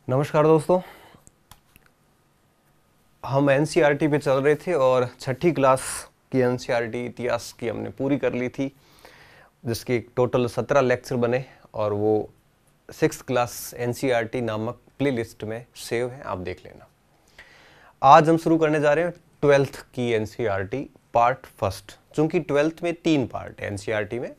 नमस्कार दोस्तों। हम एनसीईआरटी पे चल रहे थे और छठी क्लास की एनसीईआरटी इतिहास की हमने पूरी कर ली थी, जिसके टोटल 17 लेक्चर बने और वो 6th क्लास एनसीईआरटी नामक प्लेलिस्ट में सेव है, आप देख लेना। आज हम शुरू करने जा रहे हैं 12th की एनसीईआरटी पार्ट फर्स्ट। चूंकि 12th में 3 पार्ट है एनसीईआरटी में।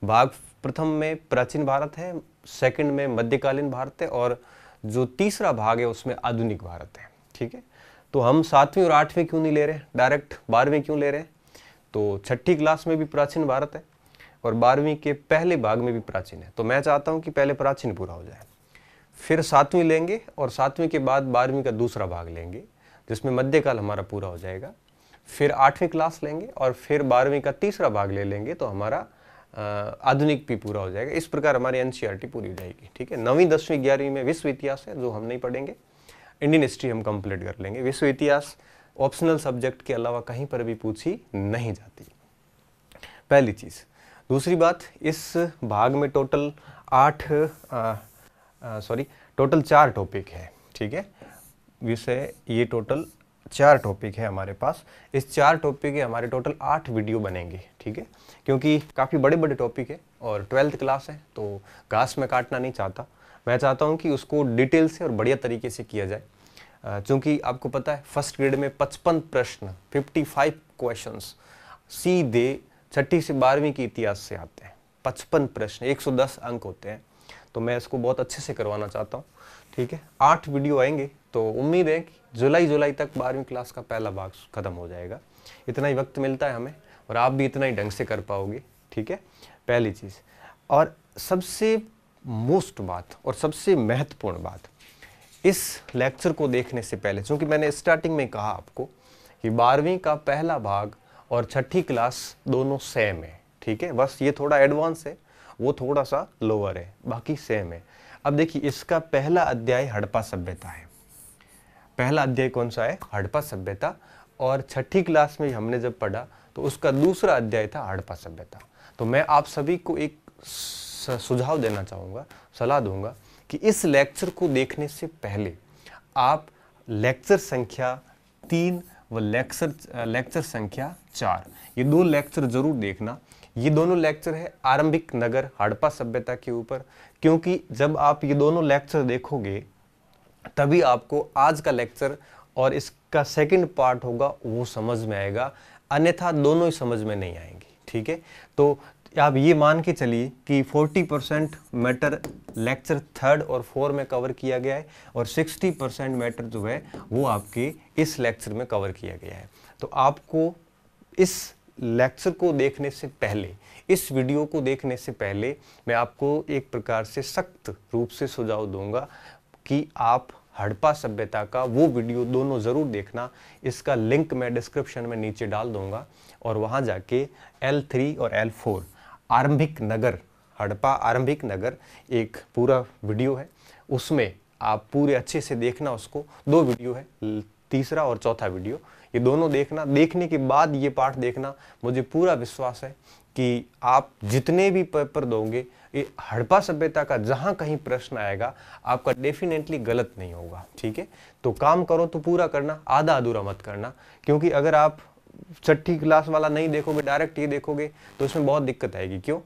भाग प्रथम में प्राचीन भारत है, सेकंड में मध्यकालीन भारत है और जो तीसरा भाग है उसमें आधुनिक भारत है। ठीक है, तो हम 7वीं और 8वीं क्यों नहीं ले रहे, डायरेक्ट 12वीं क्यों ले रहे हैं? तो छठी क्लास में भी प्राचीन भारत है और 12वीं के पहले भाग में भी प्राचीन है, तो मैं चाहता हूं कि पहले प्राचीन पूरा हो जाए, फिर 7वीं लेंगे और 7वीं के बाद 12वीं का दूसरा भाग लेंगे जिसमें मध्यकाल हमारा पूरा हो जाएगा। फिर 8वीं क्लास लेंगे और फिर 12वीं का तीसरा भाग ले लेंगे तो हमारा आधुनिक भी पूरा हो जाएगा। इस प्रकार हमारी एनसीईआरटी पूरी हो जाएगी। ठीक है, 9वीं 10वीं 11वीं में विश्व इतिहास है जो हम नहीं पढ़ेंगे, इंडियन हिस्ट्री हम कंप्लीट कर लेंगे। विश्व इतिहास ऑप्शनल सब्जेक्ट के अलावा कहीं पर भी पूछी नहीं जाती, पहली चीज। दूसरी बात, इस भाग में टोटल 4 टॉपिक है। ठीक है, विषय ये टोटल 4 टॉपिक है हमारे पास। इस 4 टॉपिक के हमारे टोटल 8 वीडियो बनेंगे। ठीक है, क्योंकि काफ़ी बड़े बड़े टॉपिक है और 12th क्लास है तो घास में काटना नहीं चाहता। मैं चाहता हूं कि उसको डिटेल से और बढ़िया तरीके से किया जाए। चूँकि आपको पता है फर्स्ट ग्रेड में 55 प्रश्न 55 क्वेश्चंस सीधे छठी से 12वीं के इतिहास से आते हैं। 55 प्रश्न, 110 अंक होते हैं, तो मैं इसको बहुत अच्छे से करवाना चाहता हूँ। ठीक है, 8 वीडियो आएंगे तो उम्मीद है कि जुलाई तक 12वीं क्लास का पहला भाग खत्म हो जाएगा। इतना ही वक्त मिलता है हमें और आप भी इतना ही ढंग से कर पाओगे। ठीक है, पहली चीज़। और सबसे मोस्ट बात और सबसे महत्वपूर्ण बात, इस लेक्चर को देखने से पहले, क्योंकि मैंने स्टार्टिंग में कहा आपको कि 12वीं का पहला भाग और छठी क्लास दोनों सेम है। ठीक है, बस ये थोड़ा एडवांस है, वो थोड़ा सा लोअर है, बाकी सेम है। अब देखिए, इसका पहला अध्याय हड़प्पा सभ्यता है। पहला अध्याय कौन सा है? हड़प्पा सभ्यता। और छठी क्लास में हमने जब पढ़ा तो उसका दूसरा अध्याय था हड़प्पा सभ्यता। तो मैं आप सभी को एक सुझाव देना चाहूँगा, सलाह दूंगा कि इस लेक्चर को देखने से पहले आप लेक्चर संख्या 3 व लेक्चर संख्या 4 ये 2 लेक्चर जरूर देखना। ये दोनों लेक्चर है आरंभिक नगर हड़प्पा सभ्यता के ऊपर, क्योंकि जब आप ये दोनों लेक्चर देखोगे तभी आपको आज का लेक्चर और इसका सेकंड पार्ट होगा वो समझ में आएगा, अन्यथा दोनों ही समझ में नहीं आएंगे। ठीक है, तो आप ये मान के चलिए कि 40% मैटर लेक्चर 3rd और 4 में कवर किया गया है और 60% मैटर जो है वो आपके इस लेक्चर में कवर किया गया है। तो आपको इस लेक्चर को देखने से पहले, इस वीडियो को देखने से पहले मैं आपको एक प्रकार से सख्त रूप से सुझाव दूंगा कि आप हड़प्पा सभ्यता का वो वीडियो दोनों जरूर देखना। इसका लिंक मैं डिस्क्रिप्शन में नीचे डाल दूंगा और वहां जाके L3 और L4 आरंभिक नगर, हड़प्पा आरंभिक नगर एक पूरा वीडियो है, उसमें आप पूरे अच्छे से देखना। उसको 2 वीडियो है, तीसरा और चौथा वीडियो, ये दोनों देखना। देखने के बाद ये पार्ट देखना, मुझे पूरा विश्वास है कि आप जितने भी पेपर दोगे ये हड़प्पा सभ्यता का जहां कहीं प्रश्न आएगा आपका डेफिनेटली गलत नहीं होगा। ठीक है, तो काम करो तो पूरा करना, आधा अधूरा मत करना, क्योंकि अगर आप छठी क्लास वाला नहीं देखोगे, डायरेक्ट ये देखोगे तो इसमें बहुत दिक्कत आएगी। क्यों?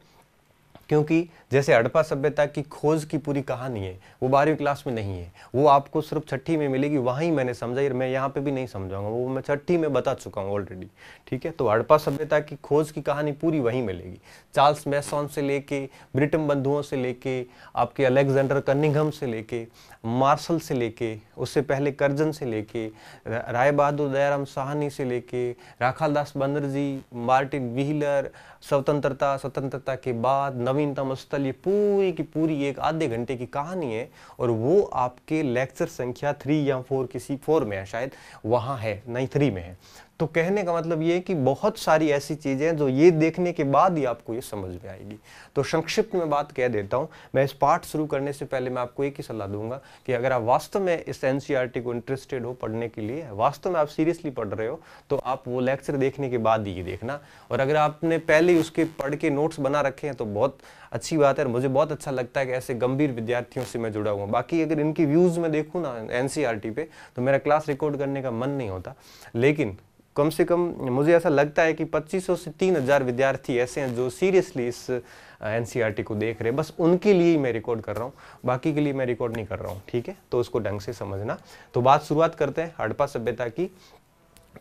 क्योंकि जैसे हड़प्पा सभ्यता की खोज की पूरी कहानी है वो 12वीं क्लास में नहीं है, वो आपको सिर्फ छठी में मिलेगी। वहीं मैंने समझाई, मैं यहाँ पे भी नहीं समझाऊंगा, वो मैं छठी में बता चुका हूँ ऑलरेडी। ठीक है, तो हड़प्पा सभ्यता की खोज की कहानी पूरी वहीं मिलेगी। चार्ल्स मैसॉन से लेके, ब्रिटन बंधुओं से लेके, आपके अलेक्जेंडर कनिंघम से लेके, मार्शल से लेके, उससे पहले कर्जन से लेके, राय बहादुर दयाराम साहनी से लेके, राखालदास बनर्जी, मार्टिन व्हीलर, स्वतंत्रता के बाद नवीनतम स्थल, ये पूरी की पूरी एक आधे घंटे की कहानी है और वो आपके लेक्चर संख्या 3 या 4, किसी 4 में है शायद, वहाँ है, नहीं 3 में है। तो कहने का मतलब ये है कि बहुत सारी ऐसी चीजें हैं जो ये देखने के बाद ही आपको ये समझ में आएगी। तो संक्षिप्त में बात कह देता हूँ। मैं इस पाठ शुरू करने से पहले मैं आपको एक ही सलाह दूंगा कि अगर आप वास्तव में इस एनसीईआरटी को इंटरेस्टेड हो पढ़ने के लिए, वास्तव में आप सीरियसली पढ़ रहे हो, तो आप वो लेक्चर देखने के बाद ही ये देखना। और अगर आपने पहले ही उसके पढ़ के नोट्स बना रखे हैं तो बहुत अच्छी बात है। मुझे बहुत अच्छा लगता है कि ऐसे गंभीर विद्यार्थियों से मैं जुड़ा हुआ। बाकी अगर इनकी व्यूज में देखूँ ना एनसीईआरटी पे, तो मेरा क्लास रिकॉर्ड करने का मन नहीं होता, लेकिन कम से कम मुझे ऐसा लगता है कि 2500 से 3000 विद्यार्थी ऐसे हैं जो सीरियसली इस एनसीईआरटी को देख रहे हैं। बस उनके लिए ही मैं रिकॉर्ड कर रहा हूँ, बाकी के लिए मैं रिकॉर्ड नहीं कर रहा हूँ, ठीक है। तो उसको ढंग से समझना। तो बात शुरुआत करते हैं हड़प्पा सभ्यता की।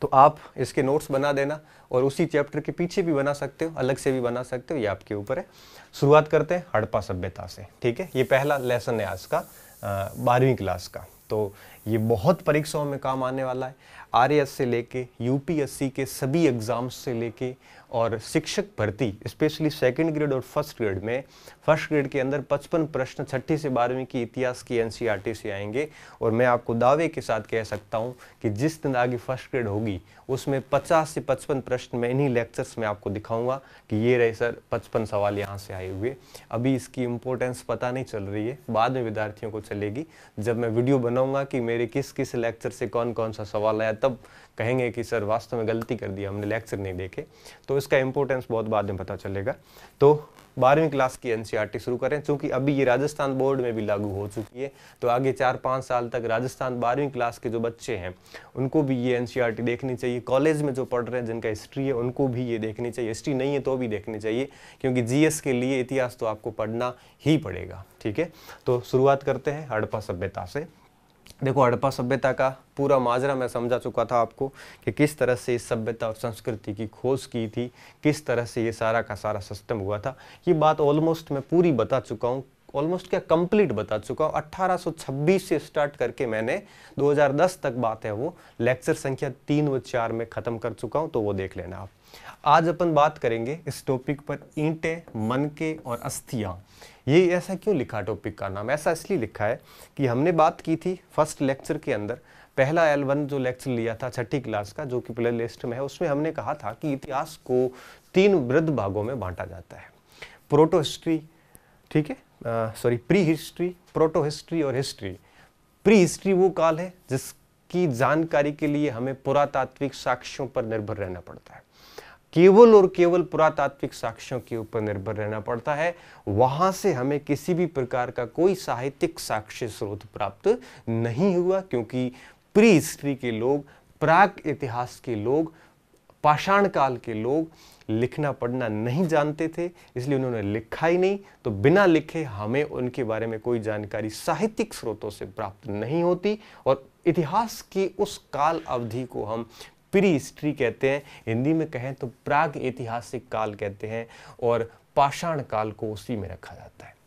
तो आप इसके नोट्स बना देना और उसी चैप्टर के पीछे भी बना सकते हो, अलग से भी बना सकते हो, ये आपके ऊपर है। शुरुआत करते हैं हड़प्पा सभ्यता से, ठीक है। ये पहला लेसन है आज का 12वीं क्लास का। तो ये बहुत परीक्षाओं में काम आने वाला है। आरएएस से लेके यूपीएससी के सभी एग्जाम्स से लेके और शिक्षक भर्ती स्पेशली सेकंड ग्रेड और फर्स्ट ग्रेड में, फर्स्ट ग्रेड के अंदर 55 प्रश्न 6ठी से 12वीं की इतिहास की एनसीईआरटी से आएंगे। और मैं आपको दावे के साथ कह सकता हूं कि जिस दिन आगे फर्स्ट ग्रेड होगी उसमें 50 से 55 प्रश्न मैं इन्हीं लेक्चर्स में आपको दिखाऊंगा कि ये रहे सर 55 सवाल यहाँ से आए हुए। अभी इसकी इंपॉर्टेंस पता नहीं चल रही है, बाद में विद्यार्थियों को चलेगी। जब मैं वीडियो बनाऊंगा कि मेरे किस किस लेक्चर से कौन कौन सा सवाल आया, तब कहेंगे कि सर वास्तव में गलती कर दी, हमने लेक्चर नहीं देखे। तो इसका इंपॉर्टेंस बहुत बाद में पता चलेगा। तो 12वीं क्लास की एनसीईआरटी शुरू करें, क्योंकि अभी ये राजस्थान बोर्ड में भी लागू हो चुकी है। तो आगे 4-5 साल तक राजस्थान 12वीं क्लास के जो बच्चे हैं उनको भी ये एनसीईआरटी देखनी चाहिए। कॉलेज में जो पढ़ रहे हैं जिनका हिस्ट्री है उनको भी ये देखनी चाहिए, हिस्ट्री नहीं है तो भी देखनी चाहिए, क्योंकि जीएस के लिए इतिहास तो आपको पढ़ना ही पड़ेगा, ठीक है। तो शुरुआत करते हैं हड़प्पा सभ्यता से। देखो, हड़प्पा सभ्यता का पूरा माजरा मैं समझा चुका था आपको कि किस तरह से इस सभ्यता और संस्कृति की खोज की थी, किस तरह से ये सारा का सारा सिस्टम हुआ था। ये बात ऑलमोस्ट मैं पूरी बता चुका हूँ, ऑलमोस्ट क्या कंप्लीट बता चुका हूँ। 1826 से स्टार्ट करके मैंने 2010 तक बात है वो लेक्चर संख्या 3 व 4 में खत्म कर चुका हूँ, तो वो देख लेना आप। आज अपन बात करेंगे इस टॉपिक पर ईंटें, मनके और अस्थियां। ये ऐसा क्यों लिखा टॉपिक का नाम? ऐसा इसलिए लिखा है कि हमने बात की थी फर्स्ट लेक्चर के अंदर, पहला L1 जो लेक्चर लिया था 6ठी क्लास का, जो कि प्ले लिस्ट में है, उसमें हमने कहा था कि इतिहास को 3 वृहद भागों में बांटा जाता है। प्रोटो हिस्ट्री, ठीक है, sorry pre history, proto history और हिस्ट्री। प्री हिस्ट्री वो काल है जिसकी जानकारी के लिए हमें पुरातात्विक साक्ष्यों पर निर्भर रहना पड़ता है, केवल और केवल पुरातात्विक साक्ष्यों के ऊपर निर्भर रहना पड़ता है। वहां से हमें किसी भी प्रकार का कोई साहित्यिक साक्ष्य स्रोत प्राप्त नहीं हुआ, क्योंकि प्री हिस्ट्री के लोग, प्राग इतिहास के लोग, पाषाण काल के लोग लिखना पढ़ना नहीं जानते थे, इसलिए उन्होंने लिखा ही नहीं। तो बिना लिखे हमें उनके बारे में कोई जानकारी साहित्यिक स्रोतों से प्राप्त नहीं होती, और इतिहास की उस काल अवधि को हम प्री हिस्ट्री कहते हैं। हिंदी में कहें तो प्राग ऐतिहासिक काल कहते हैं, और पाषाण काल को उसी में रखा जाता है।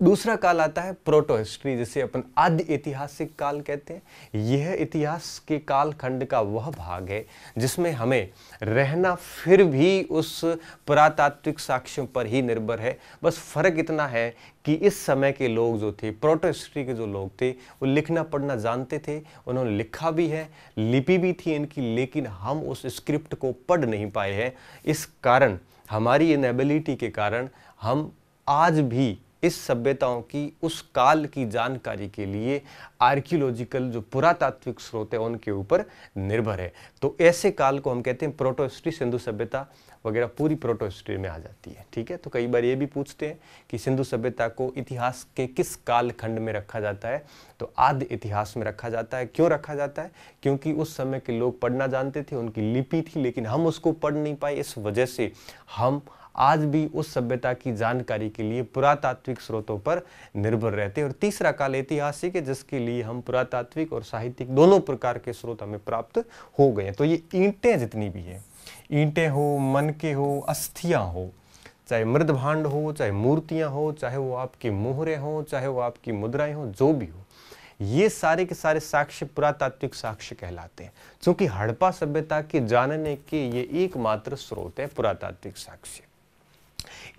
दूसरा काल आता है प्रोटो हिस्ट्री, जिसे अपन आदि ऐतिहासिक काल कहते हैं। यह इतिहास के काल खंड का वह भाग है जिसमें हमें रहना फिर भी उस पुरातात्विक साक्ष्यों पर ही निर्भर है। बस फर्क इतना है कि इस समय के लोग जो थे, प्रोटो हिस्ट्री के जो लोग थे, वो लिखना पढ़ना जानते थे, उन्होंने लिखा भी है, लिपि भी थी इनकी, लेकिन हम उस स्क्रिप्ट को पढ़ नहीं पाए हैं। इस कारण, हमारी इनएबिलिटी के कारण, हम आज भी इस सभ्यताओं की उस काल की जानकारी के लिए आर्कियोलॉजिकल जो पुरातात्विक स्रोत है उनके ऊपर निर्भर है। तो ऐसे काल को हम कहते हैं प्रोटो हिस्ट्री। सिंधु सभ्यता वगैरह पूरी प्रोटो हिस्ट्री में आ जाती है, ठीक है। तो कई बार ये भी पूछते हैं कि सिंधु सभ्यता को इतिहास के किस काल खंड में रखा जाता है, तो आदि इतिहास में रखा जाता है। क्यों रखा जाता है? क्योंकि उस समय के लोग पढ़ना जानते थे, उनकी लिपि थी, लेकिन हम उसको पढ़ नहीं पाए। इस वजह से हम आज भी उस सभ्यता की जानकारी के लिए पुरातात्विक स्रोतों पर निर्भर रहते हैं। और तीसरा काल ऐतिहासिक है, जिसके लिए हम पुरातात्विक और साहित्यिक दोनों प्रकार के स्रोत हमें प्राप्त हो गए हैं। तो ये ईंटें जितनी भी है, ईंटें हो, मनके हो, अस्थियां हो, चाहे मृदभांड हो, चाहे मूर्तियां हो, चाहे वो आपकी मोहरें हो, चाहे वो आपकी मुद्राएं हो, जो भी हो, ये सारे के सारे साक्ष्य पुरातात्विक साक्ष्य कहलाते हैं। क्योंकि हड़प्पा सभ्यता के जानने के ये एकमात्र स्रोत है पुरातात्विक साक्ष्य।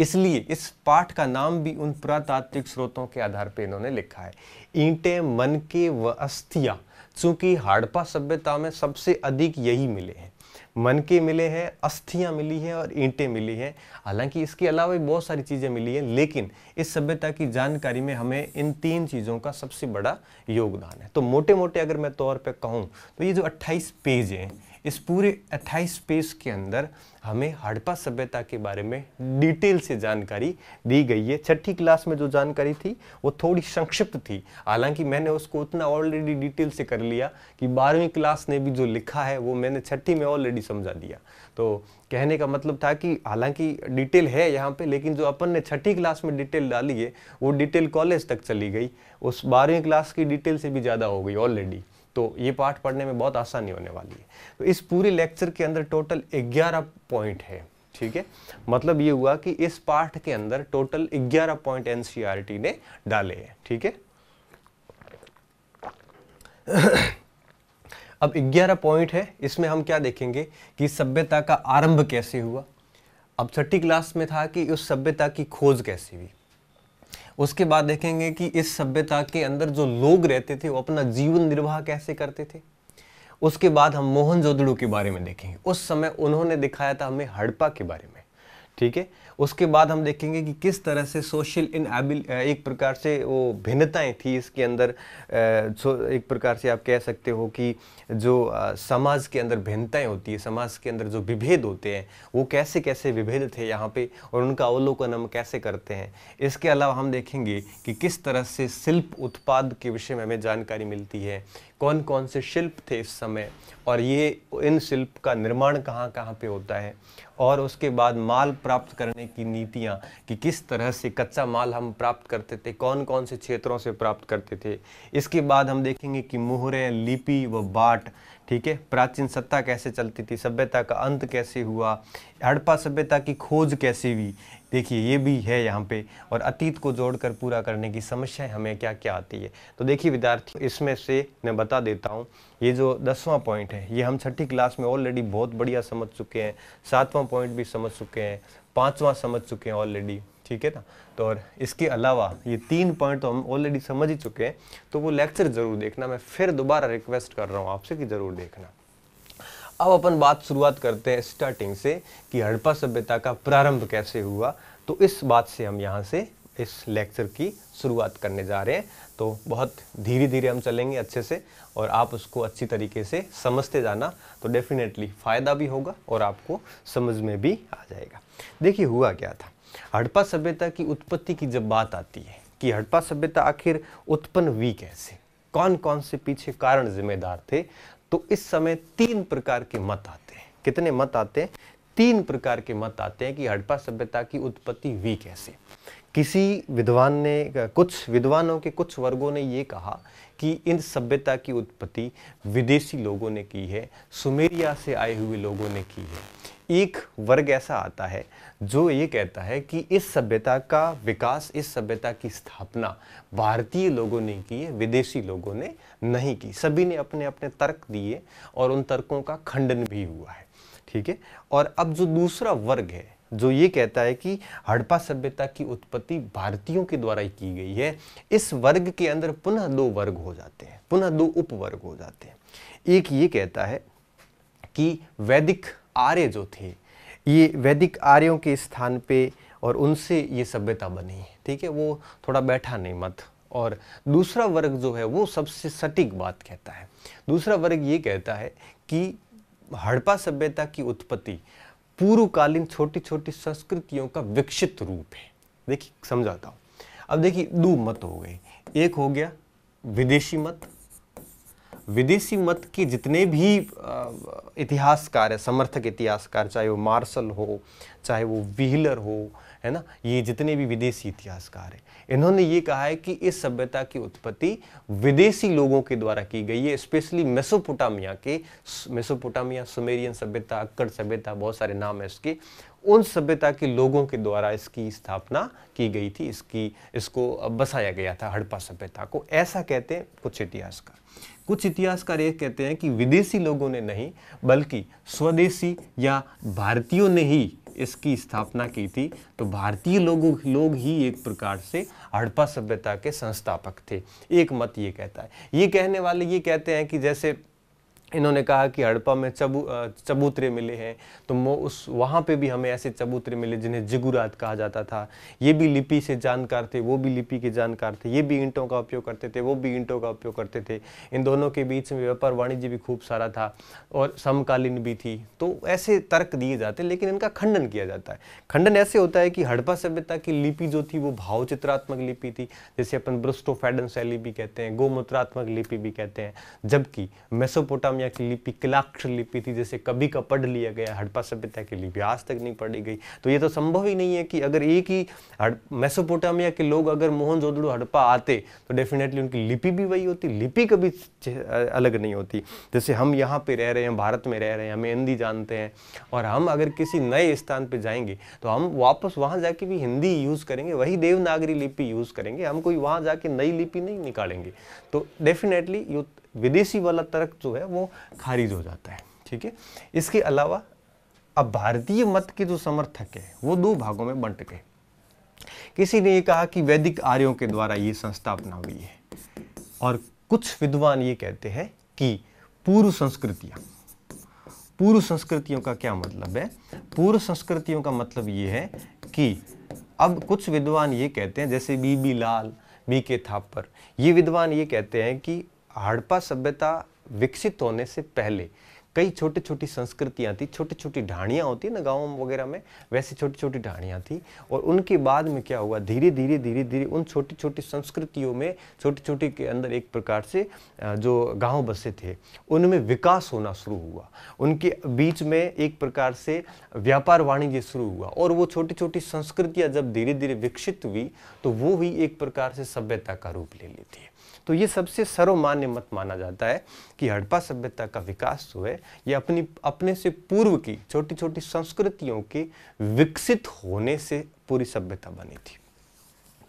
इसलिए इस पाठ का नाम भी उन पुरातात्विक स्रोतों के आधार पर इन्होंने लिखा है, ईंटें, मनके व अस्थियां। चूंकि हड़प्पा सभ्यता में सबसे अधिक यही मिले हैं, मन के मिले हैं, अस्थियां मिली हैं और ईंटें मिली हैं। हालांकि इसके अलावा भी बहुत सारी चीज़ें मिली हैं, लेकिन इस सभ्यता की जानकारी में हमें इन 3 चीज़ों का सबसे बड़ा योगदान है। तो मोटे मोटे अगर मैं तौर पे कहूँ तो ये जो 28 पेज हैं, इस पूरे 28 पेज के अंदर हमें हड़प्पा सभ्यता के बारे में डिटेल से जानकारी दी गई है। छठी क्लास में जो जानकारी थी वो थोड़ी संक्षिप्त थी, हालांकि मैंने उसको उतना ऑलरेडी डिटेल से कर लिया कि 12वीं क्लास ने भी जो लिखा है वो मैंने छठी में ऑलरेडी समझा दिया। तो कहने का मतलब था कि हालांकि डिटेल है यहाँ पे, लेकिन जो अपन ने छठी क्लास में डिटेल डाली है वो डिटेल कॉलेज तक चली गई, उस 12वीं क्लास की डिटेल से भी ज़्यादा हो गई ऑलरेडी। तो ये पाठ पढ़ने में बहुत आसानी होने वाली है। तो इस पूरे लेक्चर के अंदर टोटल 11 पॉइंट है, ठीक है। मतलब ये हुआ कि इस पाठ के अंदर टोटल 11 पॉइंट एनसीईआरटी ने डाले हैं, ठीक है। अब 11 पॉइंट है, इसमें हम क्या देखेंगे कि सभ्यता का आरंभ कैसे हुआ। अब छठी क्लास में था कि उस सभ्यता की खोज कैसे हुई। उसके बाद देखेंगे कि इस सभ्यता के अंदर जो लोग रहते थे वो अपना जीवन निर्वाह कैसे करते थे। उसके बाद हम मोहनजोदड़ो के बारे में देखेंगे, उस समय उन्होंने दिखाया था हमें हड़प्पा के बारे में, ठीक है। उसके बाद हम देखेंगे कि किस तरह से सोशल एक प्रकार से वो भिन्नताएं थी इसके अंदर, एक प्रकार से आप कह सकते हो कि जो समाज के अंदर भिन्नताएं होती है, समाज के अंदर जो विभेद होते हैं वो कैसे कैसे विभेद थे यहाँ पे और उनका अवलोकन हम कैसे करते हैं। इसके अलावा हम देखेंगे कि किस तरह से शिल्प उत्पाद के विषय में हमें जानकारी मिलती है, कौन कौन से शिल्प थे इस समय और ये इन शिल्प का निर्माण कहाँ कहाँ पे होता है। और उसके बाद माल प्राप्त करने की नीतियाँ कि किस तरह से कच्चा माल हम प्राप्त करते थे, कौन कौन से क्षेत्रों से प्राप्त करते थे। इसके बाद हम देखेंगे कि मुहरें, लिपि व बाट, ठीक है, प्राचीन सत्ता कैसे चलती थी, सभ्यता का अंत कैसे हुआ, हड़प्पा सभ्यता की खोज कैसे हुई, देखिए ये भी है यहाँ पे, और अतीत को जोड़कर पूरा करने की समस्याएं हमें क्या क्या आती है। तो देखिए विद्यार्थी, इसमें से मैं बता देता हूँ, ये जो 10वां पॉइंट है ये हम छठी क्लास में ऑलरेडी बहुत बढ़िया समझ चुके हैं, 7वां पॉइंट भी समझ चुके हैं, 5वां समझ चुके हैं ऑलरेडी, ठीक है ना। तो और इसके अलावा ये 3 पॉइंट तो हम ऑलरेडी समझ ही चुके हैं, तो वो लेक्चर जरूर देखना। मैं फिर दोबारा रिक्वेस्ट कर रहा हूँ आपसे कि जरूर देखना। अब अपन बात शुरुआत करते हैं स्टार्टिंग से कि हड़प्पा सभ्यता का प्रारंभ कैसे हुआ। तो इस बात से हम यहाँ से इस लेक्चर की शुरुआत करने जा रहे हैं। तो बहुत धीरे धीरे हम चलेंगे अच्छे से, और आप उसको अच्छी तरीके से समझते जाना, तो डेफिनेटली फ़ायदा भी होगा और आपको समझ में भी आ जाएगा। देखिए हुआ क्या था, हड़प्पा सभ्यता की उत्पत्ति की जब बात आती है कि हड़प्पा सभ्यता आखिर उत्पन्न हुई कैसे, कौन कौन से पीछे कारण जिम्मेदार थे, तो इस समय 3 प्रकार के मत आते हैं। कितने मत आते हैं? 3 प्रकार के मत आते हैं कि हड़प्पा सभ्यता की उत्पत्ति हुई कैसे। किसी विद्वान ने, कुछ विद्वानों के कुछ वर्गों ने ये कहा कि इन सभ्यता की उत्पत्ति विदेशी लोगों ने की है, सुमेरिया से आए हुए लोगों ने की है। एक वर्ग ऐसा आता है जो ये कहता है कि इस सभ्यता का विकास, इस सभ्यता की स्थापना भारतीय लोगों ने की है, विदेशी लोगों ने नहीं की। सभी ने अपने अपने तर्क दिए और उन तर्कों का खंडन भी हुआ है, ठीक है। और अब जो दूसरा वर्ग है जो ये कहता है कि हड़प्पा सभ्यता की उत्पत्ति भारतीयों के द्वारा ही की गई है, इस वर्ग के अंदर पुनः 2 वर्ग हो जाते हैं, पुनः 2 उपवर्ग हो जाते हैं। एक ये कहता है कि वैदिक आर्य जो थे, ये वैदिक आर्यों के स्थान पे और उनसे ये सभ्यता बनी, ठीक है, वो थोड़ा बैठा नहीं मत। और दूसरा वर्ग जो है वो सबसे सटीक बात कहता है। दूसरा वर्ग ये कहता है कि हड़प्पा सभ्यता की उत्पत्ति पूर्वकालीन छोटी छोटी संस्कृतियों का विकसित रूप है। देखिए समझाता हूँ। अब देखिए 2 मत हो गए, एक हो गया विदेशी मत। विदेशी मत के जितने भी इतिहासकार है, समर्थक इतिहासकार, चाहे वो मार्शल हो, चाहे वो व्हीलर हो, है ना, ये जितने भी विदेशी इतिहासकार हैं, इन्होंने ये कहा है कि इस सभ्यता की उत्पत्ति विदेशी लोगों के द्वारा की गई है। स्पेशली मेसोपोटामिया, सुमेरियन सभ्यता, अक्कड़ सभ्यता, बहुत सारे नाम है इसके, उन सभ्यता के लोगों के द्वारा इसकी स्थापना की गई थी, इसको बसाया गया था हड़प्पा सभ्यता को, ऐसा कहते हैं कुछ इतिहासकार। कुछ इतिहासकार ये कहते हैं कि विदेशी लोगों ने नहीं बल्कि स्वदेशी या भारतीयों ने ही इसकी स्थापना की थी, तो भारतीय लोग ही एक प्रकार से हड़प्पा सभ्यता के संस्थापक थे। एक मत ये कहता है। ये कहने वाले ये कहते हैं कि जैसे इन्होंने कहा कि हड़प्पा में चबूतरे मिले हैं, तो वहाँ पे भी हमें ऐसे चबूतरे मिले जिन्हें जिगुरात कहा जाता था। ये भी लिपि से जानकार थे, वो भी लिपि के जानकार थे। ये भी ईंटों का उपयोग करते थे, वो भी ईंटों का उपयोग करते थे। इन दोनों के बीच में व्यापार वाणिज्य भी खूब सारा था और समकालीन भी थी। तो ऐसे तर्क दिए जाते हैं, लेकिन इनका खंडन किया जाता है। खंडन ऐसे होता है कि हड़प्पा सभ्यता की लिपि जो थी वो भावचित्रात्मक लिपि थी, जैसे अपन ब्रुस्टोफेडन शैली भी कहते हैं, गोमूत्रात्मक लिपि भी कहते हैं। जबकि मेसोपोटामिया की लिपि किलाक्षर लिपि थी, जैसे कभी का पढ़ लिया गया। हड़प्पा सभ्यता की लिपि आज तक नहीं पढ़ी गई। तो ये तो संभव ही नहीं है कि अगर एक ही मेसोपोटामिया के लोग अगर मोहनजोदड़ो हड़प्पा आते तो डेफिनेटली उनकी लिपि भी वही होती। लिपि कभी अलग नहीं होती। जैसे हम यहाँ पे रह रहे हैं, भारत में रह रहे हैं, हमें हिंदी जानते हैं, और हम अगर किसी नए स्थान पे जाएंगे तो हम वापस वहाँ जाके भी हिंदी यूज करेंगे, वही देवनागरी लिपि यूज करेंगे। हम कोई वहाँ जाके नई लिपि नहीं निकालेंगे। तो डेफिनेटली विदेशी वाला तर्क जो है वो खारिज हो जाता है। ठीक है। इसके अलावा अब भारतीय मत के जो समर्थक है वो दो भागों में बंट गए। किसी ने ये कहा कि वैदिक आर्यों के द्वारा ये संस्थापना हुई है, और कुछ विद्वान ये कहते हैं कि पूर्व संस्कृतियों का क्या मतलब है? पूर्व संस्कृतियों का मतलब ये है कि अब कुछ विद्वान ये कहते हैं, जैसे बीबी लाल, बीके थापर, ये विद्वान ये कहते हैं कि हड़प्पा सभ्यता विकसित होने से पहले कई छोटी छोटी संस्कृतियां थी, छोटी छोटी ढाणियां होती है ना गाँव वगैरह में, वैसे छोटी छोटी ढाणियां थी। और उनके बाद में क्या हुआ, धीरे धीरे उन छोटी छोटी संस्कृतियों में, छोटी छोटी के अंदर एक प्रकार से जो गांव बसे थे उनमें विकास होना शुरू हुआ। उनके बीच में एक प्रकार से व्यापार वाणिज्य शुरू हुआ, और वो छोटी छोटी संस्कृतियां जब धीरे धीरे विकसित हुई तो वो ही एक प्रकार से सभ्यता का रूप ले लेती है। तो ये सबसे सर्वमान्य मत माना जाता है कि हड़प्पा सभ्यता का विकास जो है ये अपने से पूर्व की छोटी छोटी संस्कृतियों के विकसित होने से पूरी सभ्यता बनी थी।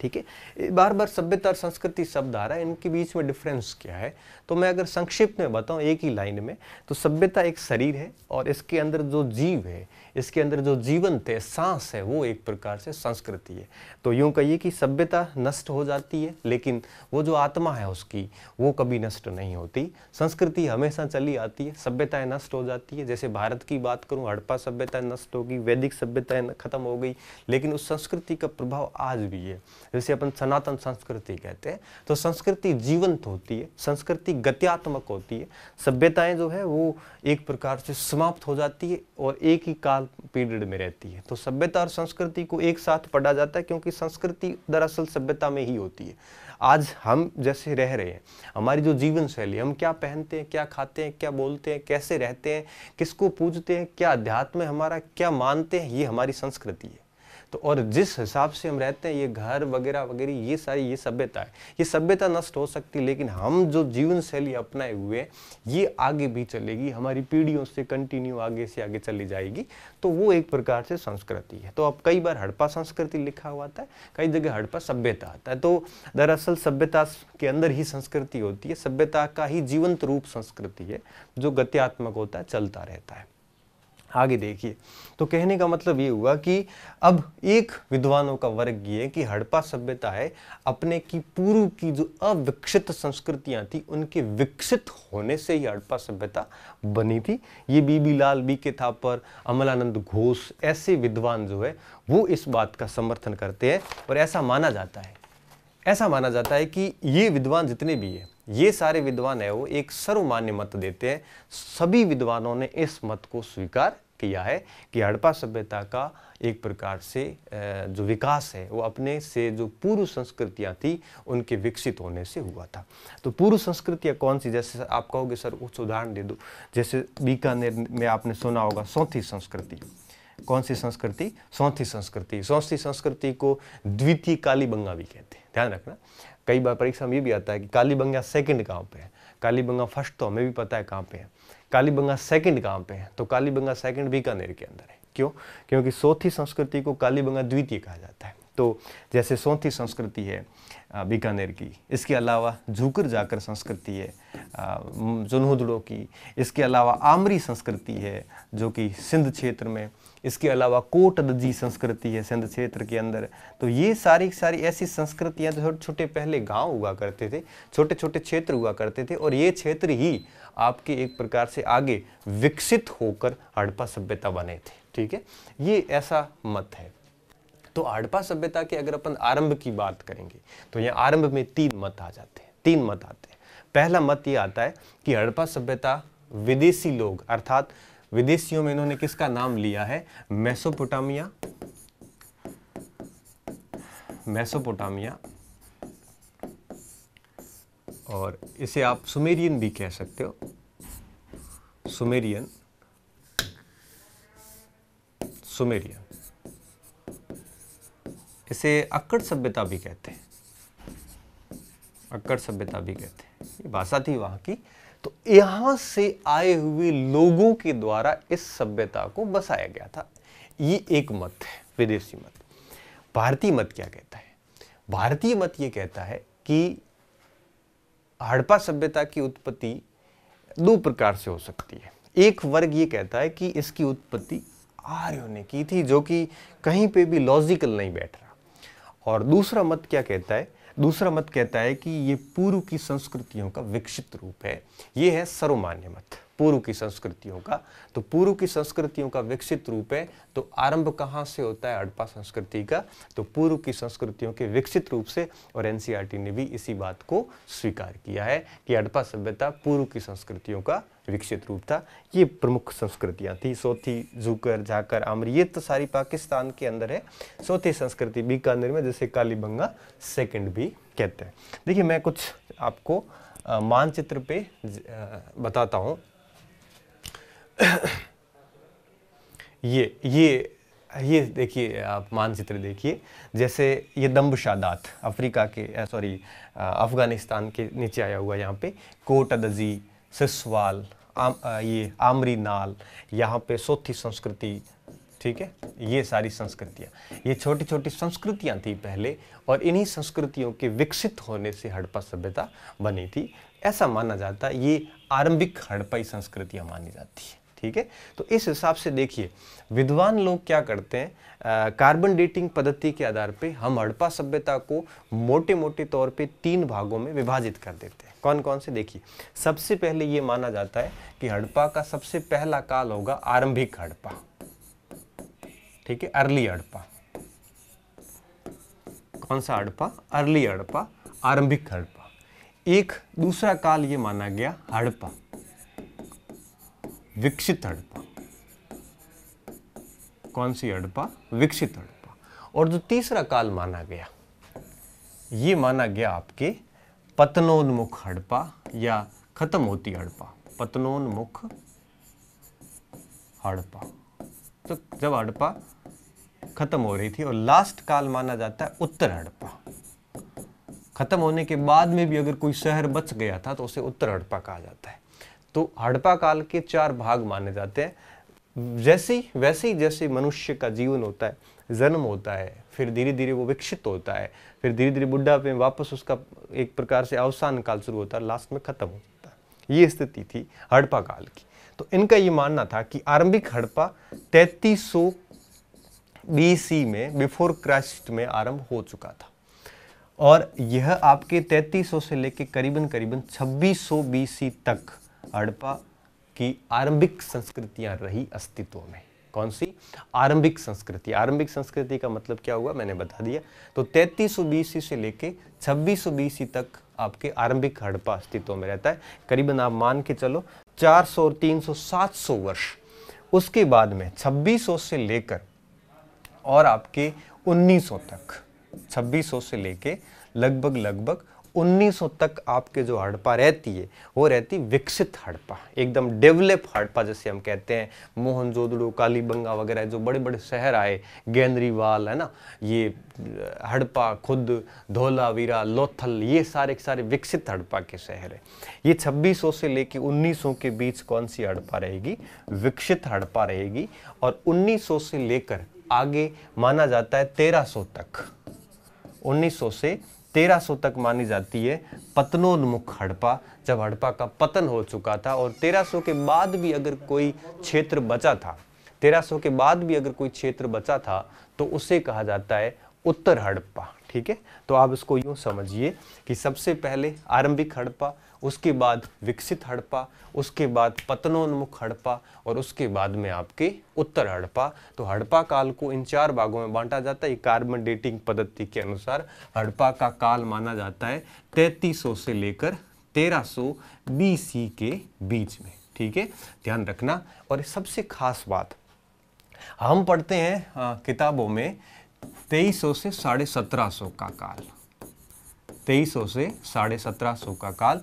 ठीक है। बार बार सभ्यता और संस्कृति शब्द आ रहा है, इनके बीच में डिफरेंस क्या है? तो मैं अगर संक्षिप्त में बताऊं एक ही लाइन में, तो सभ्यता एक शरीर है, और इसके अंदर जो जीव है, इसके अंदर जो जीवंत है, सांस है, वो एक प्रकार से संस्कृति है। तो यूं कहिए कि सभ्यता नष्ट हो जाती है, लेकिन वो जो आत्मा है उसकी, वो कभी नष्ट नहीं होती। संस्कृति हमेशा चली आती है, सभ्यताएं नष्ट हो जाती है। जैसे भारत की बात करूं, हड़प्पा सभ्यता नष्ट होगी, वैदिक सभ्यताएं खत्म हो गई, लेकिन उस संस्कृति का प्रभाव आज भी है। जैसे अपन सनातन संस्कृति कहते हैं, तो संस्कृति जीवंत होती है, संस्कृति गत्यात्मक होती है। सभ्यताएं जो है वो एक प्रकार से समाप्त हो जाती है और एक ही काल पीरियड में रहती है। तो सभ्यता और संस्कृति को एक साथ पढ़ा जाता है, क्योंकि संस्कृति दरअसल सभ्यता में ही होती है। आज हम जैसे रह रहे हैं, हमारी जो जीवन शैली, हम क्या पहनते हैं, क्या खाते हैं, क्या बोलते हैं, कैसे रहते हैं, किसको पूजते हैं, क्या अध्यात्म है हमारा, क्या मानते हैं, ये हमारी संस्कृति है। तो और जिस हिसाब से हम रहते हैं, ये घर वगैरह वगैरह, ये सारी ये सभ्यता है। ये सभ्यता नष्ट हो सकती है, लेकिन हम जो जीवन शैली अपनाए हुए हैं ये आगे भी चलेगी, हमारी पीढ़ियों से कंटिन्यू आगे से आगे चली जाएगी। तो वो एक प्रकार से संस्कृति है। तो अब कई बार हड़प्पा संस्कृति लिखा हुआ आता है, कई जगह हड़प्पा सभ्यता आता है। तो दरअसल सभ्यता के अंदर ही संस्कृति होती है, सभ्यता का ही जीवंत रूप संस्कृति है, जो गत्यात्मक होता है, चलता रहता है। आगे देखिए, तो कहने का मतलब ये हुआ कि अब एक विद्वानों का वर्ग ये है कि हड़प्पा सभ्यता है अपने की पूर्व की जो अविकसित संस्कृतियां थी उनके विकसित होने से ही हड़प्पा सभ्यता बनी थी। ये बीबी लाल, बीके थापर, अमलानंद घोष, ऐसे विद्वान जो है वो इस बात का समर्थन करते हैं। और ऐसा माना जाता है कि ये विद्वान जितने भी है, ये सारे विद्वान है वो एक सर्वमान्य मत देते हैं। सभी विद्वानों ने इस मत को स्वीकार किया है कि हड़प्पा सभ्यता का एक प्रकार से जो विकास है वो अपने से जो पूर्व संस्कृतियां थी उनके विकसित होने से हुआ था। तो पूर्व संस्कृतियां कौन सी? जैसे आप कहोगे सर कुछ उदाहरण दे दो। जैसे बीकानेर में आपने सुना होगा सौंथी संस्कृति। कौन सी संस्कृति? सौंथी संस्कृति। सौंथी संस्कृति को द्वितीय कालीबंगा भी कहते हैं, ध्यान रखना। कई बार परीक्षा में ये भी आता है कि कालीबंगा सेकंड कहाँ पे है, कालीबंगा फर्स्ट तो हमें भी पता है कहाँ पे है, कालीबंगा सेकंड कहाँ पे है? तो कालीबंगा सेकंड बीकानेर के अंदर है। क्यों? क्योंकि सौंथी संस्कृति को कालीबंगा द्वितीय कहा जाता है। तो जैसे सोंथी संस्कृति है बीकानेर की, इसके अलावा झूकर जाकर संस्कृति है जुनहुदड़ो की, इसके अलावा आमरी संस्कृति है जो कि सिंध क्षेत्र में, इसके अलावा कोटदजी संस्कृति है सिंध क्षेत्र के अंदर। तो ये सारी ऐसी संस्कृतियां जो छोटे छोटे पहले गांव हुआ करते थे, छोटे छोटे क्षेत्र हुआ करते थे, और ये क्षेत्र ही आपके एक प्रकार से आगे विकसित होकर हड़प्पा सभ्यता बने थे। ठीक है, ये ऐसा मत है। तो हड़प्पा सभ्यता के अगर अपन आरंभ की बात करेंगे तो यहाँ आरंभ में 3 मत आ जाते हैं, 3 मत आते हैं। पहला मत ये आता है कि हड़प्पा सभ्यता विदेशी लोग, अर्थात विदेशियों में इन्होंने किसका नाम लिया है, मेसोपोटामिया, और इसे आप सुमेरियन भी कह सकते हो, सुमेरियन, इसे अक्कड़ सभ्यता भी कहते हैं, अक्कड़ सभ्यता भी कहते हैं, ये भाषा थी वहां की। तो यहां से आए हुए लोगों के द्वारा इस सभ्यता को बसाया गया था। ये एक मत है, विदेशी मत। भारतीय मत क्या कहता है? भारतीय मत ये कहता है कि हड़प्पा सभ्यता की उत्पत्ति 2 प्रकार से हो सकती है। एक वर्ग ये कहता है कि इसकी उत्पत्ति आर्यों ने की थी, जो कि कहीं पे भी लॉजिकल नहीं बैठ रहा। और दूसरा मत क्या कहता है? दूसरा मत कहता है कि ये पूर्व की संस्कृतियों का विकसित रूप है। ये है सर्वमान्य मत, पूर्व की संस्कृतियों का। तो पूर्व की संस्कृतियों का विकसित रूप है, तो आरंभ कहाँ से होता है हड़प्पा संस्कृति का? तो पूर्व की संस्कृतियों के विकसित रूप से। और एनसीईआरटी ने भी इसी बात को स्वीकार किया है कि हड़प्पा सभ्यता पूर्व की संस्कृतियों का विकसित रूप था। ये प्रमुख संस्कृतियां थी, सोथी, झूकर, झाकर, आमरी, ये तो सारी पाकिस्तान के अंदर है। सोथी संस्कृति बीकानेर में, जैसे कालीबंगा सेकंड भी कहते हैं। देखिए मैं कुछ आपको मानचित्र पे बताता हूँ। ये देखिए, आप मानचित्र देखिए। जैसे ये दम्बशादात अफ्रीका के अफगानिस्तान के नीचे आया हुआ, यहाँ पे कोटदजी, सिसवाल, ये आमरी नाल, यहाँ पे सोथी संस्कृति। ठीक है, ये सारी संस्कृतियाँ, ये छोटी छोटी संस्कृतियाँ थी पहले, और इन्हीं संस्कृतियों के विकसित होने से हड़प्पा सभ्यता बनी थी, ऐसा माना जाता है। ये आरंभिक हड़प्पाई संस्कृतियाँ मानी जाती है। ठीक है, तो इस हिसाब से देखिए विद्वान लोग क्या करते हैं, कार्बन डेटिंग पद्धति के आधार पे हम हड़प्पा सभ्यता को मोटे मोटे तौर पे 3 भागों में विभाजित कर देते हैं। कौन कौन से? देखिए, सबसे पहले ये माना जाता है कि हड़प्पा का सबसे पहला काल होगा आरंभिक हड़प्पा। ठीक है, अर्ली हड़प्पा। कौन सा हड़प्पा? अर्ली हड़प्पा, आरंभिक हड़प्पा। एक दूसरा काल ये माना गया हड़प्पा, विकसित हड़प्पा। कौन सी हड़प्पा? विकसित हड़प्पा। और जो तीसरा काल माना गया, ये माना गया आपके पतनोन्मुख हड़प्पा या खत्म होती हड़प्पा, पतनोन्मुख हड़प्पा। तो जब हड़प्पा खत्म हो रही थी, और लास्ट काल माना जाता है उत्तर हड़प्पा। खत्म होने के बाद में भी अगर कोई शहर बच गया था तो उसे उत्तर हड़प्पा कहा जाता है। तो हड़प्पा काल के 4 भाग माने जाते हैं। वैसे ही जैसे मनुष्य का जीवन होता है, जन्म होता है, फिर धीरे धीरे वो विकसित होता है, फिर धीरे धीरे बुढ़ापे में वापस उसका एक प्रकार से अवसान काल शुरू होता है, लास्ट में खत्म हो जाता है। ये स्थिति थी हड़प्पा काल की। तो इनका ये मानना था कि आरंभिक हड़प्पा 3300 BC में, बिफोर क्राइस्ट में आरंभ हो चुका था, और यह आपके 3300 से लेकर करीबन 2600 BC तक हड़प्पा की आरंभिक संस्कृतियां रही अस्तित्व में। कौन सी? आरंभिक संस्कृति। आरंभिक संस्कृति का मतलब क्या हुआ, मैंने बता दिया। तो 3300 BC से लेके 2600 BC तक आपके आरंभिक हड़प्पा अस्तित्व में रहता है। करीबन आप मान के चलो 400 और 300 700 वर्ष। उसके बाद में 2600 से लेकर और आपके 1900 तक, 2600 से लेके लगभग 1900 तक आपके जो हड़प्पा रहती है वो रहती विकसित हड़प्पा, एकदम डेवलप हड़प्पा जिसे हम कहते हैं। मोहनजोदड़ो, कालीबंगा वगैरह जो बड़े बड़े शहर आए, गेंद्रीवाल है ना, ये हड़प्पा खुद, धोलावीरा, लोथल, ये सारे के सारे विकसित हड़प्पा के शहर है। ये 2600 से लेके 1900 के बीच कौन सी हड़प्पा रहेगी? विकसित हड़प्पा रहेगी। और 1900 से लेकर आगे माना जाता है 1300 तक, 1900 से 1300 तक मानी जाती है पतनोन्मुख हड़प्पा, जब हड़प्पा का पतन हो चुका था। और 1300 के बाद भी अगर कोई क्षेत्र बचा था, 1300 के बाद भी अगर कोई क्षेत्र बचा था तो उसे कहा जाता है उत्तर हड़प्पा। ठीक है, तो आप इसको यूं समझिए कि सबसे पहले आरंभिक हड़प्पा, उसके बाद विकसित हड़प्पा, उसके बाद पतनोन्मुख हड़प्पा और उसके बाद में आपके उत्तर हड़प्पा। तो हड़प्पा काल को इन 4 भागों में बांटा जाता है। कार्बन डेटिंग पद्धति के अनुसार हड़प्पा का काल माना जाता है 3300 से लेकर 1300 BC के बीच में। ठीक है, ध्यान रखना। और सबसे खास बात, हम पढ़ते हैं किताबों में 2300 से 1750 का काल, 2300 से 1750 का काल।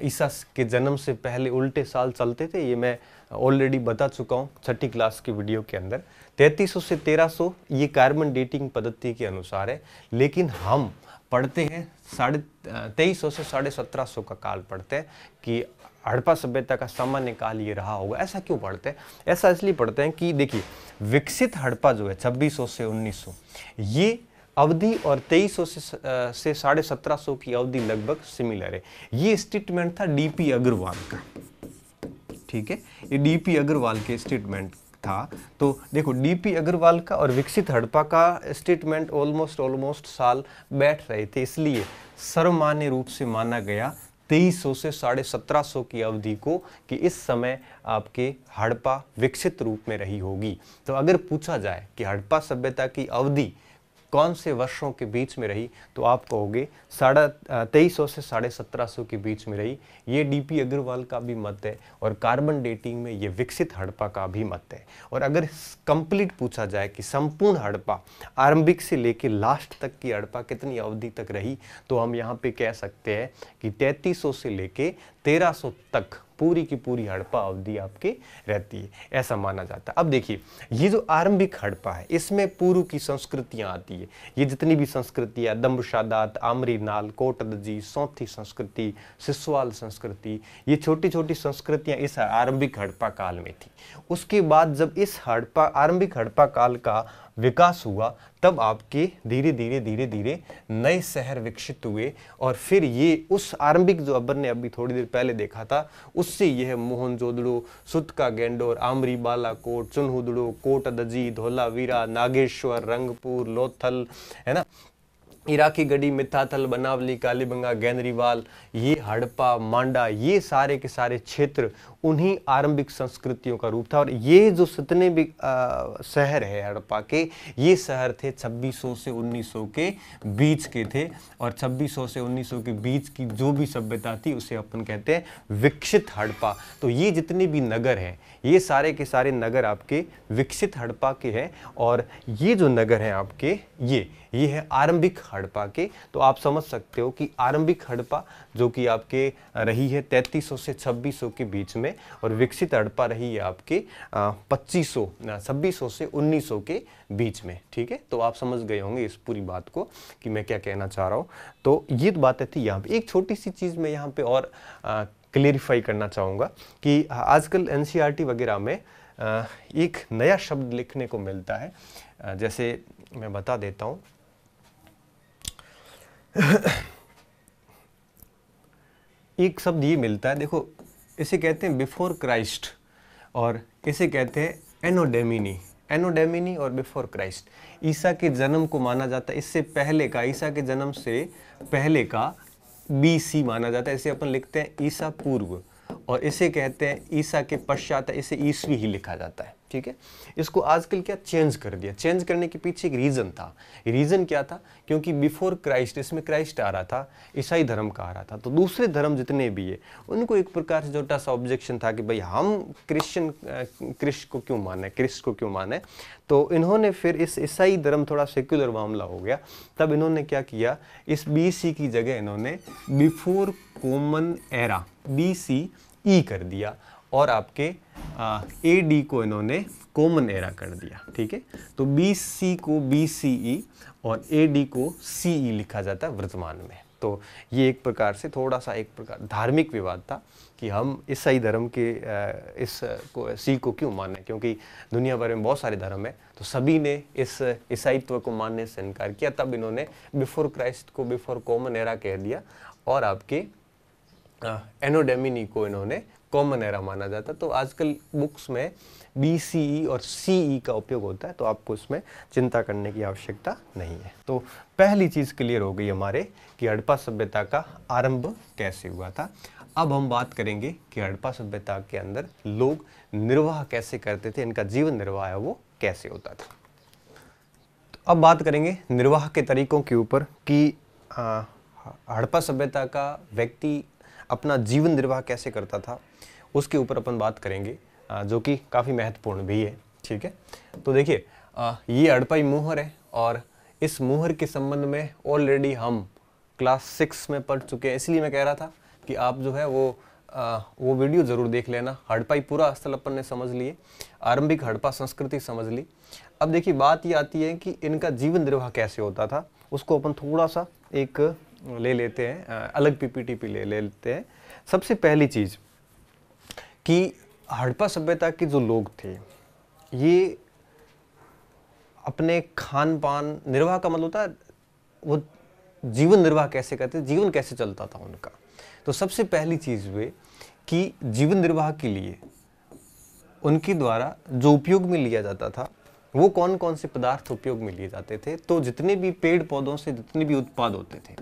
ईसा के जन्म से पहले उल्टे साल चलते थे, ये मैं ऑलरेडी बता चुका हूँ 6ठी क्लास की वीडियो के अंदर। 3300 से 1300 ये कार्बन डेटिंग पद्धति के अनुसार है, लेकिन हम पढ़ते हैं 2300 से 1750 का काल पढ़ते हैं कि हड़प्पा सभ्यता का सामान्य काल ये रहा होगा। ऐसा क्यों पढ़ते हैं? ऐसा इसलिए पढ़ते हैं कि देखिए, विकसित हड़प्पा जो है 2600 से 1900 ये अवधि और 2300 से 1750 की अवधि लगभग सिमिलर है। ये स्टेटमेंट था डीपी अग्रवाल का। ठीक है, ये डीपी अग्रवाल के स्टेटमेंट था। तो देखो, डीपी अग्रवाल का और विकसित हड़प्पा का स्टेटमेंट ऑलमोस्ट साल बैठ रहे थे, इसलिए सर्वमान्य रूप से माना गया 2300 से 1750 की अवधि को कि इस समय आपके हड़प्पा विकसित रूप में रही होगी। तो अगर पूछा जाए कि हड़प्पा सभ्यता की अवधि कौन से वर्षों के बीच में रही, तो आप कहोगे 2300 से 1750 के बीच में रही। ये डीपी अग्रवाल का भी मत है और कार्बन डेटिंग में ये विकसित हड़प्पा का भी मत है। और अगर कंप्लीट पूछा जाए कि संपूर्ण हड़प्पा आरंभिक से लेकर लास्ट तक की हड़प्पा कितनी अवधि तक रही, तो हम यहाँ पे कह सकते हैं कि 3300 से लेके 1300 तक पूरी की पूरी हड़प्पा अवधि आपके रहती है, ऐसा माना जाता है। अब देखिए, ये जो आरंभिक हड़प्पा है इसमें पूर्व की संस्कृतियां आती है। ये जितनी भी संस्कृतियां, दम्बशादात, आमरीनाल, कोटदजी, सौंथी संस्कृति, सिसवाल संस्कृति, ये छोटी छोटी संस्कृतियां इस आरंभिक हड़प्पा काल में थी। उसके बाद जब इस आरंभिक हड़प्पा काल का विकास हुआ, तब आपके धीरे धीरे नए शहर विकसित हुए। और फिर ये उस आरंभिक जो अपन ने अभी थोड़ी देर पहले देखा था, उससे यह मोहनजोदड़ो, सुतका गेंडोर, आमरी बालाकोट, चुनहुदड़ो, कोटदजी, धोलावीरा, नागेश्वर, रंगपुर, लोथल, है ना, इराकी गढ़ी, मिथाथल, बनावली, कालीबंगा, गैंदरीवाल, ये हड़प्पा, मांडा, ये सारे के सारे क्षेत्र उन्हीं आरंभिक संस्कृतियों का रूप था। और ये जो जितने भी शहर है हड़प्पा के, ये शहर थे 2600 से 1900 के बीच के थे। और 2600 से 1900 के बीच की जो भी सभ्यता थी उसे अपन कहते हैं विकसित हड़प्पा। तो ये जितने भी नगर हैं, ये सारे के सारे नगर आपके विकसित हड़प्पा के हैं। और ये जो नगर हैं आपके, ये है आरंभिक हड़प्पा के। तो आप समझ सकते हो कि आरंभिक हड़प्पा जो कि आपके रही है 3300 से 2600 के बीच में, और विकसित हड़प्पा रही है आपके 2600 से 1900 के बीच में। ठीक है, तो आप समझ गए होंगे इस पूरी बात को कि मैं क्या कहना चाह रहा हूँ। तो ये बातें थी यहाँ पे। एक छोटी सी चीज़ मैं यहाँ पे और क्लेरिफाई करना चाहूँगा कि आजकल एनसीईआरटी वगैरह में एक नया शब्द लिखने को मिलता है। जैसे मैं बता देता हूँ, एक शब्द ये मिलता है, देखो, इसे कहते हैं बिफोर क्राइस्ट और इसे कहते हैं एनोडेमिनी और बिफोर क्राइस्ट। ईसा के जन्म को माना जाता है, इससे पहले का, ईसा के जन्म से पहले का BC माना जाता है। इसे अपन लिखते हैं ईसा पूर्व, और इसे कहते हैं ईसा के पश्चात, इसे ईसवी ही लिखा जाता है। ठीक है, इसको आजकल क्या चेंज कर दिया। चेंज करने के पीछे एक रीज़न था। रीज़न क्या था? क्योंकि बिफोर क्राइस्ट, इसमें क्राइस्ट आ रहा था, ईसाई धर्म का आ रहा था। तो दूसरे धर्म जितने भी है उनको एक प्रकार से छोटा सा ऑब्जेक्शन था कि भाई हम क्रिस्ट को क्यों माने, क्रिस्ट को क्यों माने। तो इन्होंने फिर इस ईसाई धर्म थोड़ा सेक्युलर मामला हो गया, तब इन्होंने क्या किया, इस BC की जगह इन्होंने बिफोर कॉमन एरा BCE कर दिया। और आपके ए डी को इन्होंने कॉमन एरा कर दिया, ठीक है। तो बी सी को बी सी ई और ए डी को सी ई लिखा जाता है वर्तमान में। तो ये एक प्रकार से थोड़ा सा एक प्रकार धार्मिक विवाद था कि हम ईसाई धर्म के इस को सी को क्यों माने, क्योंकि दुनिया भर में बहुत सारे धर्म है, तो सभी ने इस ईसाईत्व को मानने से इनकार किया। तब इन्होंने बिफोर क्राइस्ट को बिफोर कॉमन एरा कह दिया और आपके एनो डोमिनी को इन्होंने कॉमन एरा माना जाता। तो आजकल बुक्स में BCE और CE का उपयोग होता है, तो आपको इसमें चिंता करने की आवश्यकता नहीं है। तो पहली चीज़ क्लियर हो गई हमारे कि हड़प्पा सभ्यता का आरंभ कैसे हुआ था। अब हम बात करेंगे कि हड़प्पा सभ्यता के अंदर लोग निर्वाह कैसे करते थे, इनका जीवन निर्वाह है वो कैसे होता था। तो अब बात करेंगे निर्वाह के तरीकों के ऊपर कि हड़प्पा सभ्यता का व्यक्ति अपना जीवन निर्वाह कैसे करता था, उसके ऊपर अपन बात करेंगे, जो कि काफ़ी महत्वपूर्ण भी है, ठीक है। तो देखिए ये हड़प्पाई मुहर है और इस मुहर के संबंध में ऑलरेडी हम क्लास 6 में पढ़ चुके हैं, इसलिए मैं कह रहा था कि आप जो है वो वीडियो ज़रूर देख लेना। हड़प्पाई पूरा स्थल अपन ने समझ लिए, आरंभिक हड़प्पा संस्कृति समझ ली। अब देखिए बात ये आती है कि इनका जीवन निर्वाह कैसे होता था, उसको अपन थोड़ा सा एक ले लेते हैं, अलग PPT पे ले लेते हैं। सबसे पहली चीज़ कि हड़प्पा सभ्यता के जो लोग थे ये अपने खान पान, निर्वाह का मतलब होता है वो जीवन निर्वाह कैसे करते, जीवन कैसे चलता था उनका। तो सबसे पहली चीज़ वे कि जीवन निर्वाह के लिए उनके द्वारा जो उपयोग में लिया जाता था वो कौन कौन से पदार्थ उपयोग में लिए जाते थे। तो जितने भी पेड़ पौधों से जितने भी उत्पाद होते थे,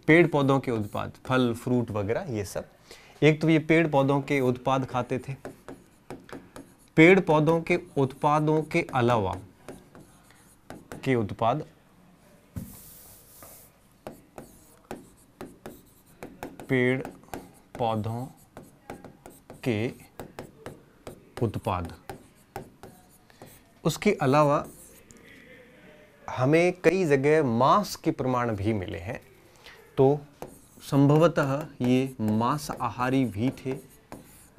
पेड़ पौधों के उत्पाद, फल फ्रूट वगैरह ये सब, एक तो ये पेड़ पौधों के उत्पाद खाते थे। पेड़ पौधों के उत्पादों के अलावा के उत्पाद, पेड़ पौधों के उत्पाद, उसके अलावा हमें कई जगह मांस के प्रमाण भी मिले हैं। तो संभवतः ये मांसाहारी भी थे।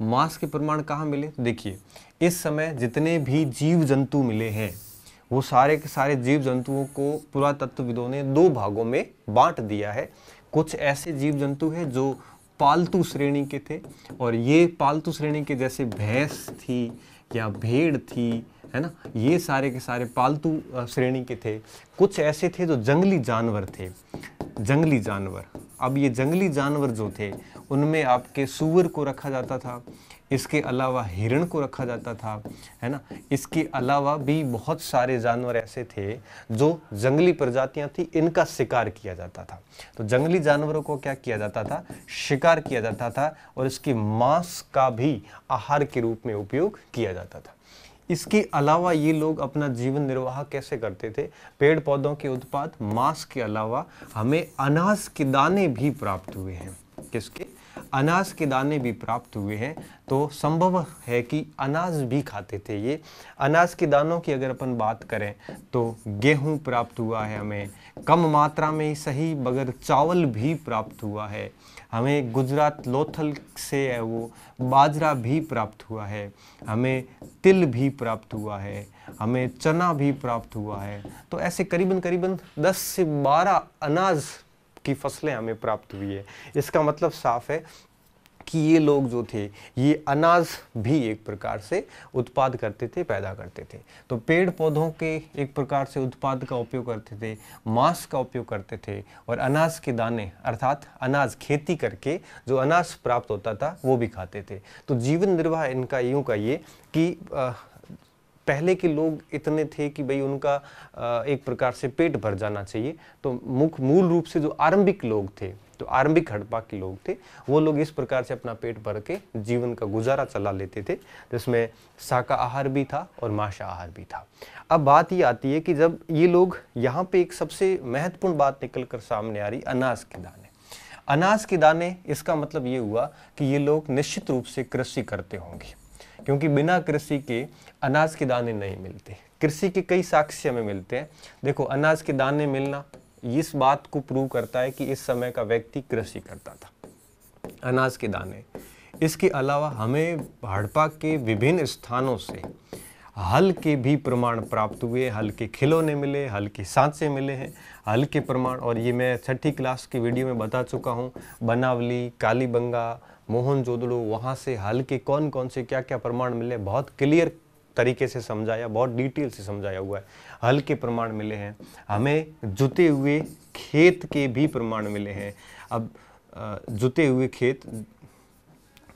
मांस के प्रमाण कहाँ मिले, देखिए इस समय जितने भी जीव जंतु मिले हैं वो सारे के सारे जीव जंतुओं को पुरातत्वविदों ने 2 भागों में बांट दिया है। कुछ ऐसे जीव जंतु हैं जो पालतू श्रेणी के थे और ये पालतू श्रेणी के जैसे भैंस थी या भेड़ थी, है ना, ये सारे के सारे पालतू श्रेणी के थे। कुछ ऐसे थे जो जंगली जानवर थे, जंगली जानवर। अब ये जंगली जानवर जो थे उनमें आपके सूअर को रखा जाता था, इसके अलावा हिरण को रखा जाता था, है ना। इसके अलावा भी बहुत सारे जानवर ऐसे थे जो जंगली प्रजातियां थी, इनका शिकार किया जाता था। तो जंगली जानवरों को क्या किया जाता था, शिकार किया जाता था और इसके मांस का भी आहार के रूप में उपयोग किया जाता था। इसके अलावा ये लोग अपना जीवन निर्वाह कैसे करते थे, पेड़ पौधों के उत्पाद, मांस के अलावा हमें अनाज के दाने भी प्राप्त हुए हैं। किसके, अनाज के दाने भी प्राप्त हुए हैं। तो संभव है कि अनाज भी खाते थे ये। अनाज के दानों की अगर अपन बात करें तो गेहूं प्राप्त हुआ है हमें, कम मात्रा में ही सही, मगर चावल भी प्राप्त हुआ है हमें। गुजरात लोथल से है वो बाजरा भी प्राप्त हुआ है हमें, तिल भी प्राप्त हुआ है हमें, चना भी प्राप्त हुआ है। तो ऐसे करीबन 10 से 12 अनाज की फसलें हमें प्राप्त हुई है। इसका मतलब साफ है कि ये लोग जो थे ये अनाज भी एक प्रकार से उत्पाद करते थे, पैदा करते थे। तो पेड़ पौधों के एक प्रकार से उत्पाद का उपयोग करते थे, मांस का उपयोग करते थे और अनाज के दाने अर्थात अनाज खेती करके जो अनाज प्राप्त होता था वो भी खाते थे। तो जीवन निर्वाह इनका यूं का ये कि पहले के लोग इतने थे कि भाई उनका एक प्रकार से पेट भर जाना चाहिए। तो मूल रूप से जो आरंभिक लोग थे, तो आरंभिक हड़प्पा के लोग थे, वो लोग इस प्रकार से अपना पेट भर के जीवन का गुजारा चला लेते थे, जिसमें शाकाहार भी था और मांसाहार भी था। अब बात ये आती है कि जब ये लोग यहाँ पे एक सबसे महत्वपूर्ण बात निकल कर सामने आ रही, अनाज के दाने। अनाज के दाने, इसका मतलब ये हुआ कि ये लोग निश्चित रूप से कृषि करते होंगे, क्योंकि बिना कृषि के अनाज के दाने नहीं मिलते। कृषि के कई साक्ष्य हमें मिलते हैं। देखो, अनाज के दाने मिलना इस बात को प्रूव करता है कि इस समय का व्यक्ति कृषि करता था। अनाज के दाने, इसके अलावा हमें हड़प्पा के विभिन्न स्थानों से हल के भी प्रमाण प्राप्त हुए, हल के खिलौने मिले, हल के सांचे मिले हैं, हल के प्रमाण। और ये मैं 6ठी क्लास की वीडियो में बता चुका हूँ, बनावली, कालीबंगा, मोहनजोदड़ो, वहाँ से हल के कौन कौन से क्या क्या प्रमाण मिले, बहुत क्लियर तरीके से समझाया, बहुत डिटेल से समझाया हुआ है। हल के प्रमाण मिले हैं, हमें जुते हुए खेत के भी प्रमाण मिले हैं। अब जुते हुए खेत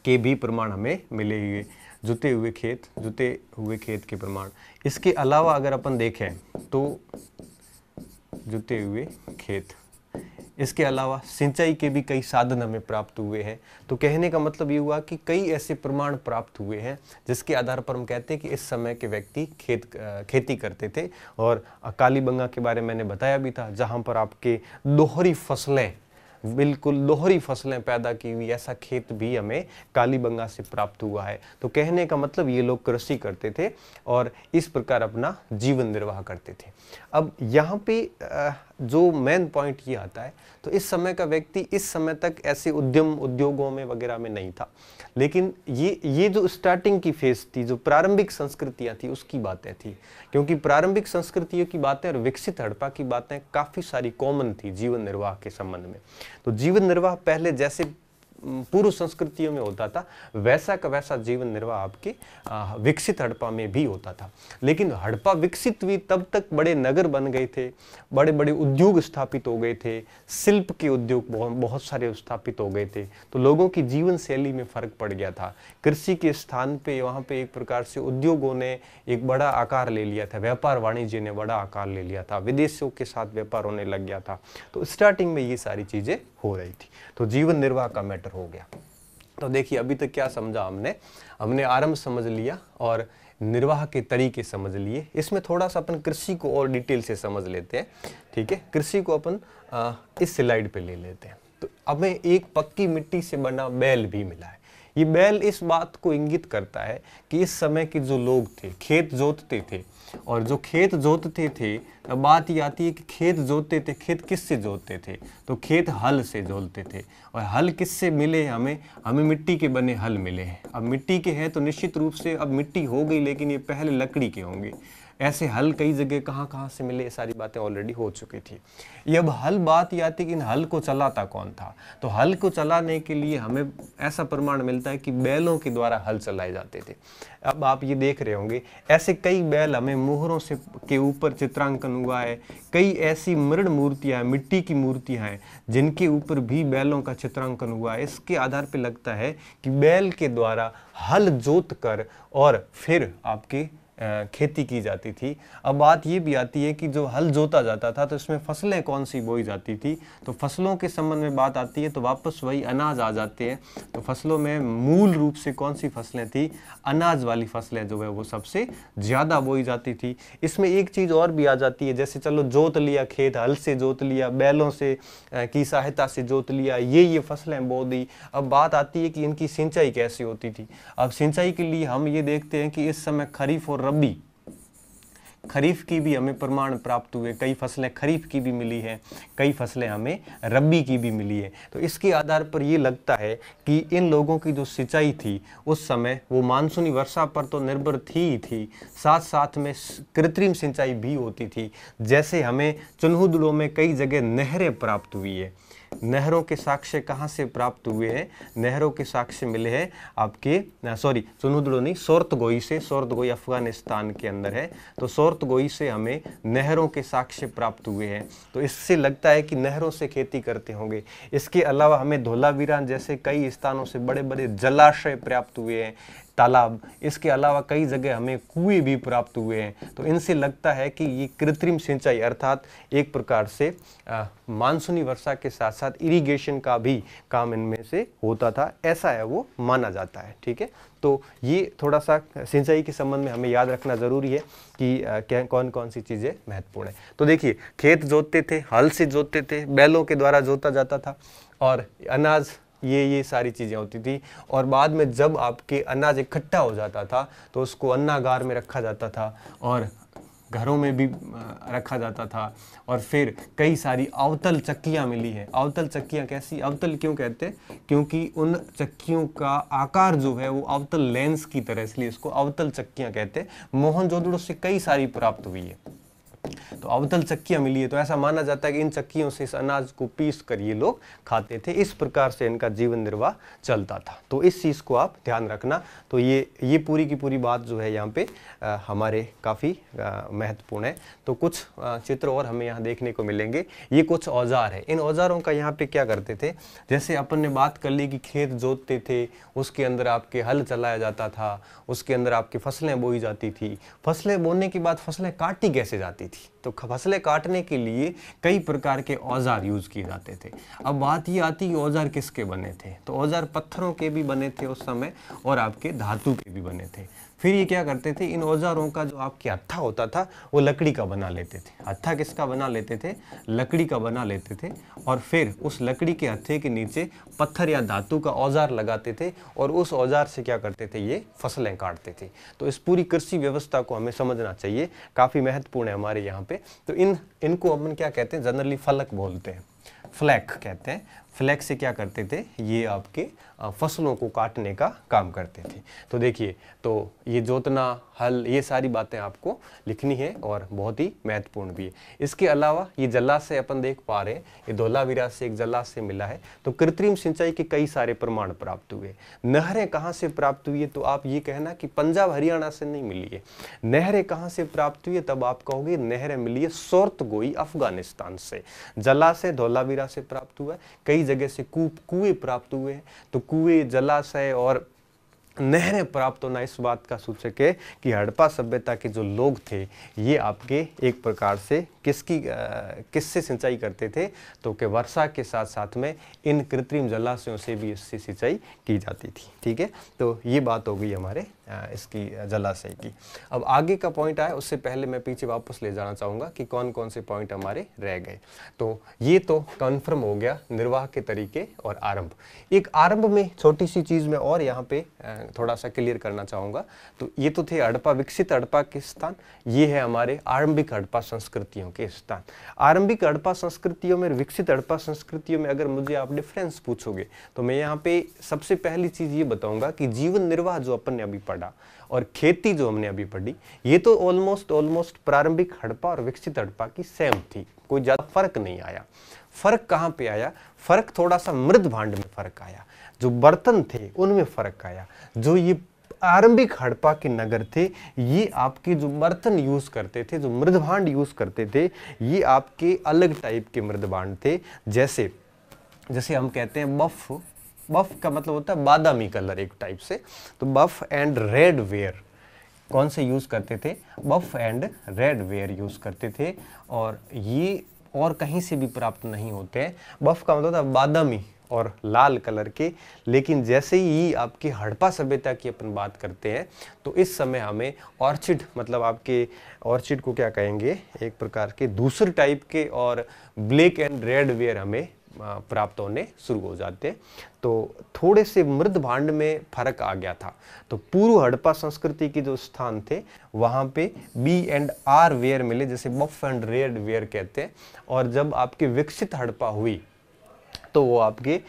के भी प्रमाण हमें मिले हुए, जुते हुए खेत के प्रमाण। इसके अलावा अगर अपन देखें तो जुते हुए खेत, इसके अलावा सिंचाई के भी कई साधन हमें प्राप्त हुए हैं। तो कहने का मतलब ये हुआ कि कई ऐसे प्रमाण प्राप्त हुए हैं जिसके आधार पर हम कहते हैं कि इस समय के व्यक्ति खेती करते थे। और कालीबंगा के बारे में मैंने बताया भी था, जहाँ पर आपके दोहरी फसलें, बिल्कुल दोहरी फसलें पैदा की हुई ऐसा खेत भी हमें कालीबंगा से प्राप्त हुआ है। तो कहने का मतलब ये लोग कृषि करते थे और इस प्रकार अपना जीवन निर्वाह करते थे। अब यहाँ पे जो मेन पॉइंट ये आता है, तो इस समय का व्यक्ति इस समय तक ऐसे उद्योगों में वगैरह में नहीं था, लेकिन ये जो स्टार्टिंग की फेज थी, जो प्रारंभिक संस्कृतियाँ थी, उसकी बातें थी। क्योंकि प्रारंभिक संस्कृतियों की बातें और विकसित हड़प्पा की बातें काफ़ी सारी कॉमन थी जीवन निर्वाह के संबंध में। तो जीवन निर्वाह पहले जैसे पूर्व संस्कृतियों में होता था, वैसा का वैसा जीवन निर्वाह आपके विकसित हड़प्पा में भी होता था। लेकिन हड़प्पा विकसित हुई तब तक बड़े नगर बन गए थे, बड़े बड़े उद्योग स्थापित हो गए थे, शिल्प के उद्योग बहुत सारे स्थापित हो गए थे। तो लोगों की जीवन शैली में फर्क पड़ गया था। कृषि के स्थान पे वहाँ पे एक प्रकार से उद्योगों ने एक बड़ा आकार ले लिया था, व्यापार वाणिज्य ने बड़ा आकार ले लिया था, विदेशों के साथ व्यापार होने लग गया था। तो स्टार्टिंग में ये सारी चीजें हो रही थी, तो जीवन निर्वाह का मैटर हो गया। तो देखिए अभी तक क्या समझा हमने आरंभ समझ लिया और निर्वाह के तरीके समझ लिए। इसमें थोड़ा सा अपन कृषि को और डिटेल से समझ लेते हैं, ठीक है। कृषि को अपन इस स्लाइड पे ले लेते हैं। तो हमें एक पक्की मिट्टी से बना बैल भी मिला है। ये बैल इस बात को इंगित करता है कि इस समय के जो लोग थे खेत जोतते थे, और जो खेत जोतते थे, बात ये आती है कि खेत जोतते थे, खेत किससे जोतते थे? तो खेत हल से जोतते थे। और हल किससे मिले? हमें मिट्टी के बने हल मिले हैं। अब मिट्टी के हैं तो निश्चित रूप से अब मिट्टी हो गई, लेकिन ये पहले लकड़ी के होंगे। ऐसे हल कई जगह कहाँ से मिले, ये सारी बातें ऑलरेडी हो चुकी थी। ये अब हल बात ये आती है कि इन हल को चलाता कौन था? तो हल को चलाने के लिए हमें ऐसा प्रमाण मिलता है कि बैलों के द्वारा हल चलाए जाते थे। अब आप ये देख रहे होंगे ऐसे कई बैल हमें मोहरों से के ऊपर चित्रांकन हुआ है। कई ऐसी मृण मूर्तियाँ, मिट्टी की मूर्तियाँ हैं जिनके ऊपर भी बैलों का चित्रांकन हुआ है। इसके आधार पर लगता है कि बैल के द्वारा हल जोत कर और फिर आपके खेती की जाती थी। अब बात ये भी आती है कि जो हल जोता जाता था तो इसमें फसलें कौन सी बोई जाती थी? तो फसलों के संबंध में बात आती है तो वापस वही अनाज आ जाते हैं। तो फसलों में मूल रूप से कौन सी फसलें थी? अनाज वाली फसलें जो है वो सबसे ज़्यादा बोई जाती थी। इसमें एक चीज़ और भी आ जाती है, जैसे चलो जोत लिया खेत, हल से जोत लिया, बैलों से की सहायता से जोत लिया, ये फसलें बो दी। अब बात आती है कि इनकी सिंचाई कैसे होती थी। अब सिंचाई के लिए हम ये देखते हैं कि इस समय खरीफ और रबी, खरीफ की भी हमें प्रमाण प्राप्त हुए, कई फसलें खरीफ की भी मिली है, कई फसलें हमें रबी की भी मिली है। तो इसके आधार पर ये लगता है कि इन लोगों की जो सिंचाई थी उस समय वो मानसूनी वर्षा पर तो निर्भर थी, साथ साथ में कृत्रिम सिंचाई भी होती थी। जैसे हमें चुन्हुदड़ों में कई जगह नहरें प्राप्त हुई है। नहरों के साक्ष्य कहाँ से प्राप्त हुए हैं? नहरों के साक्ष्य मिले हैं आपके चुन्हुदड़ो नहीं, सोर्तगोई से। सोर्तगोई अफगानिस्तान के अंदर है, तो सोर्तगोई से हमें नहरों के साक्ष्य प्राप्त हुए हैं। तो इससे लगता है कि नहरों से खेती करते होंगे। इसके अलावा हमें धोलावीरा जैसे कई स्थानों से बड़े बड़े जलाशय प्राप्त हुए हैं, तालाब। इसके अलावा कई जगह हमें कुएं भी प्राप्त हुए हैं। तो इनसे लगता है कि ये कृत्रिम सिंचाई अर्थात एक प्रकार से मानसूनी वर्षा के साथ साथ इरिगेशन का भी काम इनमें से होता था, ऐसा है वो माना जाता है, ठीक है। तो ये थोड़ा सा सिंचाई के संबंध में हमें याद रखना ज़रूरी है कि कौन कौन सी चीज़ें महत्वपूर्ण है। तो देखिए खेत जोतते थे, हल से जोतते थे, बैलों के द्वारा जोता जाता था, और अनाज ये सारी चीज़ें होती थी। और बाद में जब आपके अनाज इकट्ठा हो जाता था तो उसको अन्नागार में रखा जाता था, और घरों में भी रखा जाता था। और फिर कई सारी अवतल चक्कियाँ मिली है। अवतल चक्कियाँ कैसी, अवतल क्यों कहते हैं, क्योंकि उन चक्कियों का आकार जो है वो अवतल लेंस की तरह, इसलिए इसको अवतल चक्कियाँ कहते हैं। मोहनजोदड़ो से कई सारी प्राप्त हुई है, तो अवतल चक्कियाँ मिली है। तो ऐसा माना जाता है कि इन चक्कियों से इस अनाज को पीस कर ये लोग खाते थे। इस प्रकार से इनका जीवन निर्वाह चलता था। तो इस चीज़ को आप ध्यान रखना। तो ये पूरी की पूरी बात जो है यहाँ पे हमारे काफ़ी महत्वपूर्ण है। तो कुछ चित्र और हमें यहाँ देखने को मिलेंगे। ये कुछ औजार है। इन औजारों का यहाँ पे क्या करते थे, जैसे अपन ने बात कर ली कि खेत जोतते थे, उसके अंदर आपके हल चलाया जाता था, उसके अंदर आपकी फसलें बोई जाती थी। फसलें बोने के बाद फसलें काटी कैसे जाती थी, तो फसलें काटने के लिए कई प्रकार के औजार यूज किए जाते थे। अब बात ये आती कि औजार किसके बने थे, तो औजार पत्थरों के भी बने थे उस समय और आपके धातु के भी बने थे। फिर ये क्या करते थे, इन औजारों का जो आपके हत्था होता था वो लकड़ी का बना लेते थे। हत्था किसका बना लेते थे, लकड़ी का बना लेते थे। और फिर उस लकड़ी के हत्थे के नीचे पत्थर या धातु का औजार लगाते थे और उस औजार से क्या करते थे, ये फसलें काटते थे। तो इस पूरी कृषि व्यवस्था को हमें समझना चाहिए, काफ़ी महत्वपूर्ण है हमारे यहाँ पे। तो इनको अपन क्या कहते हैं, जनरली फलक बोलते हैं, फ्लैक कहते हैं। फ्लैक से क्या करते थे, ये आपके फसलों को काटने का काम करते थे। तो देखिए, तो ये जोतना, हल, ये सारी बातें आपको लिखनी है और बहुत ही महत्वपूर्ण भी है। इसके अलावा ये जलाशय अपन देख पा रहे हैं, ये धौलावीरा से एक जलाशय मिला है। तो कृत्रिम सिंचाई के कई सारे प्रमाण प्राप्त हुए। नहरें कहाँ से प्राप्त हुई है, तो आप ये कहना कि पंजाब हरियाणा से नहीं मिली है। नहरें कहाँ से प्राप्त हुई है, तब आप कहोगे नहरें मिली है सोर्तगोई अफगानिस्तान से। जलाशय धौलावीरा से प्राप्त हुआ है, कई जगह से कुएं प्राप्त हुए हैं। तो कुएं, जलाशय और नहरें प्राप्त होना इस बात का सूचक है कि हड़प्पा सभ्यता के जो लोग थे ये आपके एक प्रकार से किससे सिंचाई करते थे, तो कि वर्षा के साथ साथ में इन कृत्रिम जलाशयों से भी इससे सिंचाई की जाती थी। ठीक है, तो ये बात हो गई हमारे इसकी जलाशय की। अब आगे का पॉइंट आया, उससे पहले मैं पीछे वापस ले जाना चाहूँगा कि कौन कौन से पॉइंट हमारे रह गए। तो ये तो कन्फर्म हो गया निर्वाह के तरीके और आरंभ। एक आरंभ में छोटी सी चीज़ मैं और यहाँ पे थोड़ा सा क्लियर करना चाहूँगा। तो ये तो थे हड़प्पा, विकसित हड़प्पा के स्थान, ये है हमारे आरंभिक हड़प्पा संस्कृतियों के स्थान। आरंभिक हड़प्पा संस्कृतियों में, विकसित हड़प्पा संस्कृतियों में अगर मुझे आप डिफरेंस पूछोगे तो मैं यहाँ पे सबसे पहली चीज़ ये बताऊँगा कि जीवन निर्वाह जो अपन ने अभी पढ़ा और खेती जो हमने अभी पढ़ी, ये तो ऑलमोस्ट प्रारंभिक हड़प्पा और विकसित हड़प्पा की सेम थी, कोई ज़्यादा फर्क नहीं आया। फर्क कहाँ पे आया, फर्क थोड़ा सा मृद भांड में फर्क आया, जो बर्तन थे उनमें फर्क आया। जो ये आरंभिक हड़प्पा के नगर थे, ये आपके जो बर्तन यूज करते थे, जो मृद भांड यूज करते थे, ये आपके अलग टाइप के मृद भांड थे। जैसे हम कहते हैं बफ का मतलब होता है बादामी कलर एक टाइप से। तो बफ एंड रेड वेयर कौन से यूज करते थे, buff and red ware use करते थे। और ये और कहीं से भी प्राप्त नहीं होते हैं। बफ का मतलब था बादामी और लाल कलर के। लेकिन जैसे ही आपकी हड़प्पा सभ्यता की अपन बात करते हैं तो इस समय हमें ऑर्चिड, मतलब आपके ऑर्चिड को क्या कहेंगे, एक प्रकार के दूसरे टाइप के और ब्लैक एंड रेड वेयर हमें प्राप्त होने शुरू हो जाते हैं। तो थोड़े से मृद भांड में फर्क आ गया था। तो पूर्व हड़प्पा संस्कृति के जो स्थान थे वहां पे बी एंड आर वेयर मिले, जैसे बफ एंड रेड वेयर कहते हैं। और जब आपकी विकसित हड़प्पा हुई तो वो आपके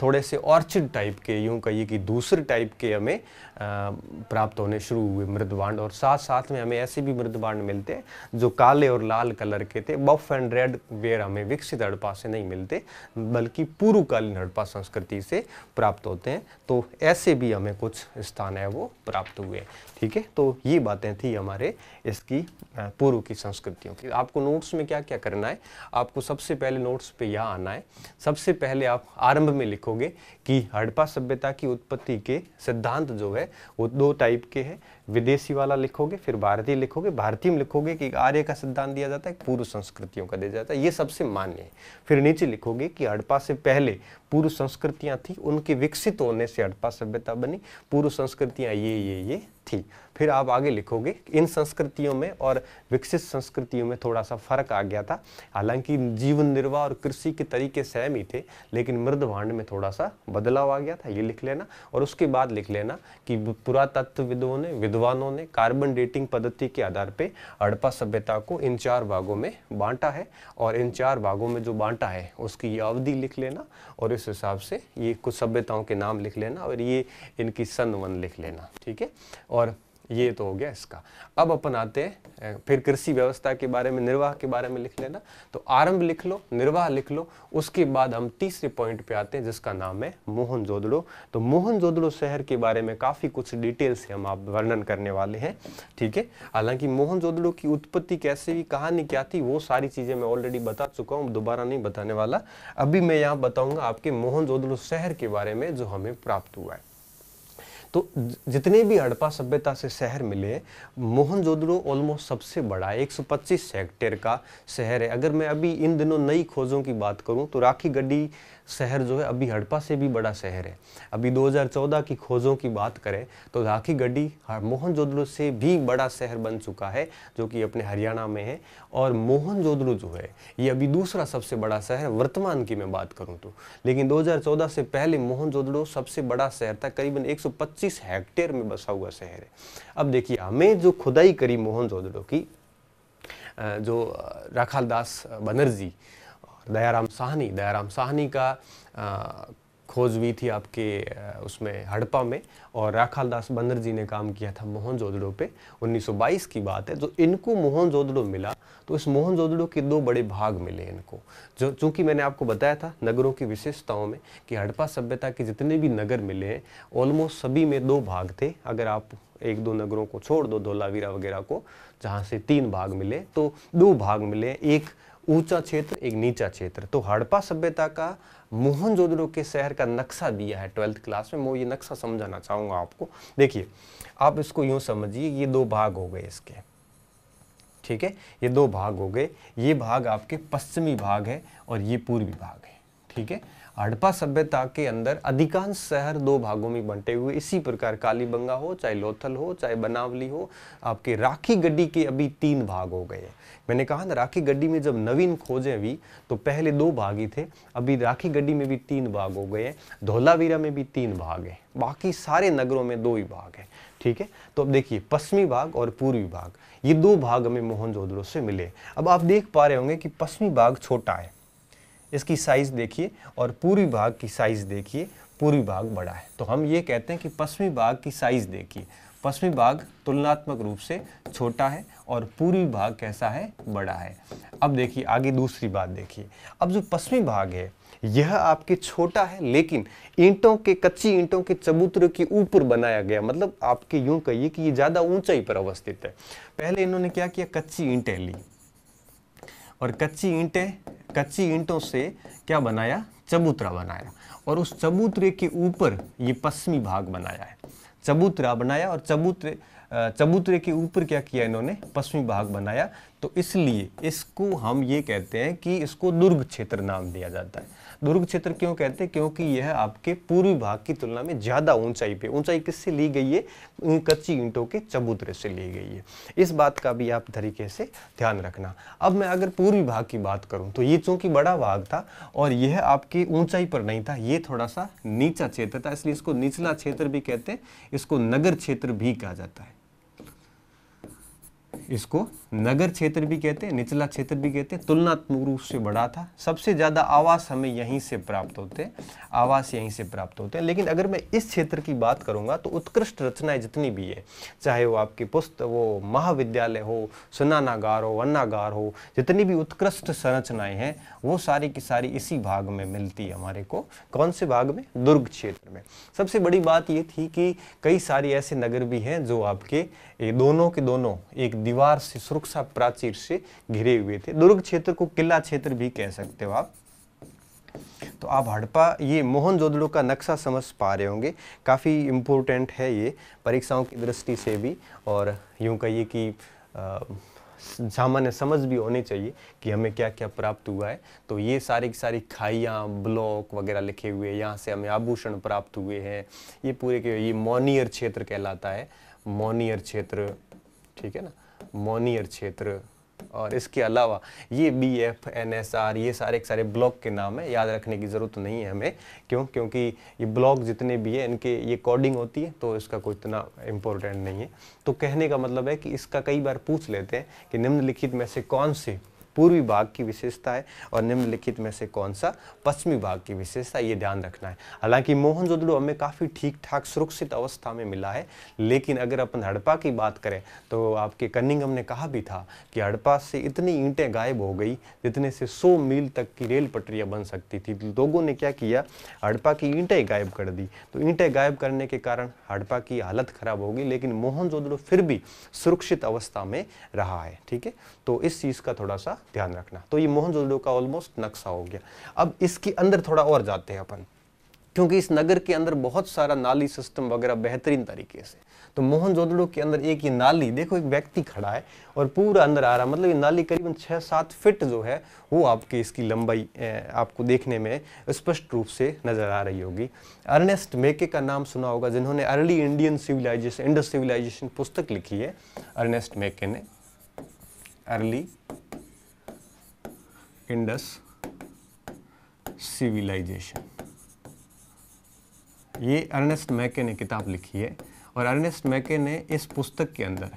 थोड़े से ऑर्चिड टाइप के, यूं कहिए कि दूसरे टाइप के हमें प्राप्त होने शुरू हुए मृद भांड। और साथ साथ में हमें ऐसे भी मृद भांड मिलते हैं जो काले और लाल कलर के थे। बफ एंड रेड वेयर हमें विकसित हड़प्पा से नहीं मिलते, बल्कि पूर्वकालीन हड़प्पा संस्कृति से प्राप्त होते हैं। तो ऐसे भी हमें कुछ स्थान है वो प्राप्त हुए। ठीक है, तो ये बातें थी हमारे इसकी पूर्व की संस्कृतियों की। आपको नोट्स में क्या क्या करना है, आपको सबसे पहले नोट्स पे यहाँ आना है। सबसे पहले आप आरंभ में लिखोगे कि हड़प्पा सभ्यता की उत्पत्ति के सिद्धांत जो है वो दो टाइप के हैं। विदेशी वाला लिखोगे, फिर भारतीय लिखोगे। भारतीय में लिखोगे कि आर्य का सिद्धांत दिया जाता है, पूर्व संस्कृतियों का दिया जाता है, ये सबसे मान्य है। फिर नीचे लिखोगे कि हड़प्पा से पहले पूर्व संस्कृतियां थी, उनके विकसित होने से हड़प्पा सभ्यता बनी। पूर्व संस्कृतियां ये थी। फिर आप आगे लिखोगे इन संस्कृतियों में और विकसित संस्कृतियों में थोड़ा सा फर्क आ गया था। हालांकि जीवन निर्वाह और कृषि के तरीके सेम ही थे, लेकिन मृद भांड में थोड़ा सा बदलाव आ गया था, ये लिख लेना। और उसके बाद लिख लेना कि पुरातत्वविदों ने विद्वानों ने कार्बन डेटिंग पद्धति के आधार पे हड़प्पा सभ्यता को इन 4 भागों में बांटा है, और इन 4 भागों में जो बांटा है उसकी ये अवधि लिख लेना, और इस हिसाब से ये कुछ सभ्यताओं के नाम लिख लेना, और ये इनकी सन वन लिख लेना, ठीक है। और ये तो हो गया इसका। अब अपन आते हैं फिर कृषि व्यवस्था के बारे में, निर्वाह के बारे में लिख लेना। तो आरंभ लिख लो, निर्वाह लिख लो, उसके बाद हम तीसरे पॉइंट पे आते हैं जिसका नाम है मोहनजोदड़ो। तो मोहनजोदड़ो शहर के बारे में काफी कुछ डिटेल से हम आप वर्णन करने वाले हैं, ठीक है। हालांकि मोहनजोदड़ो की उत्पत्ति कैसे हुई, कहानी क्या थी, वो सारी चीजें मैं ऑलरेडी बता चुका हूँ, दोबारा नहीं बताने वाला। अभी मैं यहाँ बताऊंगा आपके मोहनजोदड़ो शहर के बारे में जो हमें प्राप्त हुआ है। तो जितने भी हड़प्पा सभ्यता से शहर मिले, मोहनजोदड़ो ऑलमोस्ट सबसे बड़ा है, 125 हेक्टेयर का शहर है। अगर मैं अभी इन दिनों नई खोजों की बात करूं तो राखीगढ़ी शहर जो है अभी हड़प्पा से भी बड़ा शहर है। अभी 2014 की खोजों की बात करें तो राखीगढ़ी मोहनजोदड़ो से भी बड़ा शहर बन चुका है, जो कि अपने हरियाणा में है। और मोहनजोदड़ो जो है ये अभी दूसरा सबसे बड़ा शहर वर्तमान की मैं बात करूं तो, लेकिन 2014 से पहले मोहनजोदड़ो सबसे बड़ा शहर था, करीबन 125 हेक्टेयर में बसा हुआ शहर है। अब देखिए, हमें जो खुदाई करी मोहनजोदड़ो की, जो राखालदास बनर्जी, दयाराम साहनी का खोज हुई थी आपके उसमें हड़प्पा में, और राखालदास बनर्जी ने काम किया था मोहनजोदड़ो पे। 1922 की बात है। जो इनको मोहनजोदड़ो मिला, तो इस मोहनजोदड़ो के 2 बड़े भाग मिले इनको। जो चूंकि मैंने आपको बताया था नगरों की विशेषताओं में कि हड़प्पा सभ्यता के जितने भी नगर मिले हैं ऑलमोस्ट सभी में 2 भाग थे। अगर आप 1-2 नगरों को छोड़ दो, धोलावीरा वगैरह को, जहाँ से 3 भाग मिले, तो 2 भाग मिले, एक ऊंचा क्षेत्र, एक नीचा क्षेत्र। तो हड़प्पा सभ्यता का मोहनजोदड़ो के शहर का नक्शा दिया है 12th क्लास में। मैं ये नक्शा समझाना चाहूंगा आपको। देखिए, आप इसको यूं समझिए, ये 2 भाग हो गए इसके, ठीक है। ये 2 भाग हो गए। ये भाग आपके पश्चिमी भाग है और ये पूर्वी भाग है, ठीक है। हड़प्पा सभ्यता के अंदर अधिकांश शहर 2 भागों में बंटे हुए। इसी प्रकार कालीबंगा हो, चाहे लोथल हो, चाहे बनावली हो, आपके राखीगढ़ी के अभी 3 भाग हो गए। मैंने कहा ना, राखीगढ़ी में जब नवीन खोजें हुई तो पहले 2 भाग ही थे, अभी राखीगढ़ी में भी 3 भाग हो गए हैं। धोलावीरा में भी 3 भाग है, बाकी सारे नगरों में 2 ही भाग है, ठीक है। तो अब देखिए, पश्चिमी भाग और पूर्वी भाग, ये 2 भाग हमें मोहनजोदड़ो से मिले। अब आप देख पा रहे होंगे कि पश्चिमी भाग छोटा है, इसकी साइज देखिए, और पूर्वी भाग की साइज देखिए, पूर्वी भाग बड़ा है। तो हम ये कहते हैं कि पश्चिमी भाग की साइज देखिए, पश्चिमी भाग तुलनात्मक रूप से छोटा है और पूर्वी भाग कैसा है, बड़ा है। अब देखिए आगे दूसरी बात देखिए, अब जो पश्चिमी भाग है यह आपके छोटा है, लेकिन ईंटों के, कच्ची ईंटों के चबूतरे के ऊपर बनाया गया, मतलब आपके यूं कहिए कि ये ज्यादा ऊंचाई पर अवस्थित है। पहले इन्होंने क्या किया, कच्ची ईंटें ली, और कच्ची ईंटों से क्या बनाया, चबूतरा बनाया, और उस चबूतरे के ऊपर ये पश्चिमी भाग बनाया है। चबूतरा बनाया और चबूतरे के ऊपर क्या किया इन्होंने, पश्चिमी भाग बनाया। तो इसलिए इसको हम ये कहते हैं कि इसको दुर्ग क्षेत्र नाम दिया जाता है। दुर्ग क्षेत्र क्यों कहते हैं, क्योंकि यह आपके पूर्वी भाग की तुलना में ज्यादा ऊंचाई पे, ऊंचाई किससे ली गई है, कच्ची ईंटों के चबूतरे से ली गई है। इस बात का भी आप तरीके से ध्यान रखना। अब मैं अगर पूर्वी भाग की बात करूं तो ये चूंकि बड़ा भाग था और यह आपकी ऊंचाई पर नहीं था, ये थोड़ा सा नीचा क्षेत्र था, इसलिए इसको निचला क्षेत्र भी कहते हैं, इसको नगर क्षेत्र भी कहा जाता है। इसको नगर क्षेत्र भी कहते हैं, निचला क्षेत्र भी कहते हैं। तुलनात्मक रूप से बड़ा था, सबसे ज्यादा आवास हमें यहीं से प्राप्त होते हैं, आवास यहीं से प्राप्त होते हैं। लेकिन अगर मैं इस क्षेत्र की बात करूंगा तो उत्कृष्ट रचनाएं जितनी भी है, चाहे वो आपकी वो महाविद्यालय हो, स्नानागार हो, अन्नागार हो, जितनी भी उत्कृष्ट संरचनाएं हैं वो सारी की सारी इसी भाग में मिलती है हमारे को। कौन से भाग में, दुर्ग क्षेत्र में। सबसे बड़ी बात ये थी कि कई सारी ऐसे नगर भी हैं जो आपके दोनों के दोनों एक दीवार से, सुरक्षा प्राचीर से घिरे हुए थे। दुर्ग क्षेत्र को किला क्षेत्र भी कह सकते हो आप। तो आप हड़प्पा, ये मोहनजोदड़ो का नक्शा समझ पा रहे होंगे, काफी इंपॉर्टेंट है ये परीक्षाओं की दृष्टि से भी, और यूं कहिए कि सामान्य समझ भी होनी चाहिए कि हमें क्या क्या प्राप्त हुआ है। तो ये सारी की सारी खाइयाँ, ब्लॉक वगैरह लिखे हुए, यहाँ से हमें आभूषण प्राप्त हुए हैं। ये पूरे के ये मोनियर क्षेत्र कहलाता है, मोनियर क्षेत्र, ठीक है ना, मोनियर क्षेत्र और इसके अलावा ये BF, NSR, ये सारे के सारे ब्लॉक के नाम है, याद रखने की ज़रूरत नहीं है हमें। क्योंकि ये ब्लॉक जितने भी है इनके ये कोडिंग होती है, तो इसका कोई इतना इम्पोर्टेंट नहीं है। तो कहने का मतलब है कि इसका कई बार पूछ लेते हैं कि निम्नलिखित में से कौन से पूर्वी भाग की विशेषता है और निम्नलिखित में से कौन सा पश्चिमी भाग की विशेषता, ये ध्यान रखना है। हालांकि मोहनजोदड़ो हमें काफ़ी ठीक ठाक सुरक्षित अवस्था में मिला है, लेकिन अगर अपन हड़प्पा की बात करें तो आपके कनिंघम ने कहा भी था कि हड़प्पा से इतनी ईंटें गायब हो गई जितने से 100 मील तक की रेल पटरियाँ बन सकती थी। लोगों ने क्या किया, हड़प्पा की ईंटें गायब कर दी। तो ईंटें गायब करने के कारण हड़प्पा की हालत खराब हो गई, लेकिन मोहनजोदड़ो फिर भी सुरक्षित अवस्था में रहा है। ठीक है, तो इस चीज़ का थोड़ा सा ध्यान रखना। तो ये मोहनजोदड़ो का ऑलमोस्ट नक्शा हो गया। अब इसके अंदर थोड़ा और जाते हैं अपन, क्योंकि इस नगर के अंदर बहुत सारा नाली सिस्टम वगैरह बेहतरीन तरीके से। तो मोहनजोदड़ो के अंदर एक ये नाली, देखो एक व्यक्ति खड़ा है और पूरा अंदर आ रहा है, मतलब ये नाली करीबन 6-7 फीट जो है वो आपकी इसकी लंबाई आपको देखने में स्पष्ट रूप से नजर आ रही होगी। अर्नेस्ट मेके का नाम सुना होगा, जिन्होंने early Indian civilisation, Indus civilisation पुस्तक लिखी है। अर्नेस्ट मेके ने अर्ली इंडस सिविलाइजेशन, ये अर्नेस्ट मैके ने किताब लिखी है। और अर्नेस्ट मैके ने इस पुस्तक के अंदर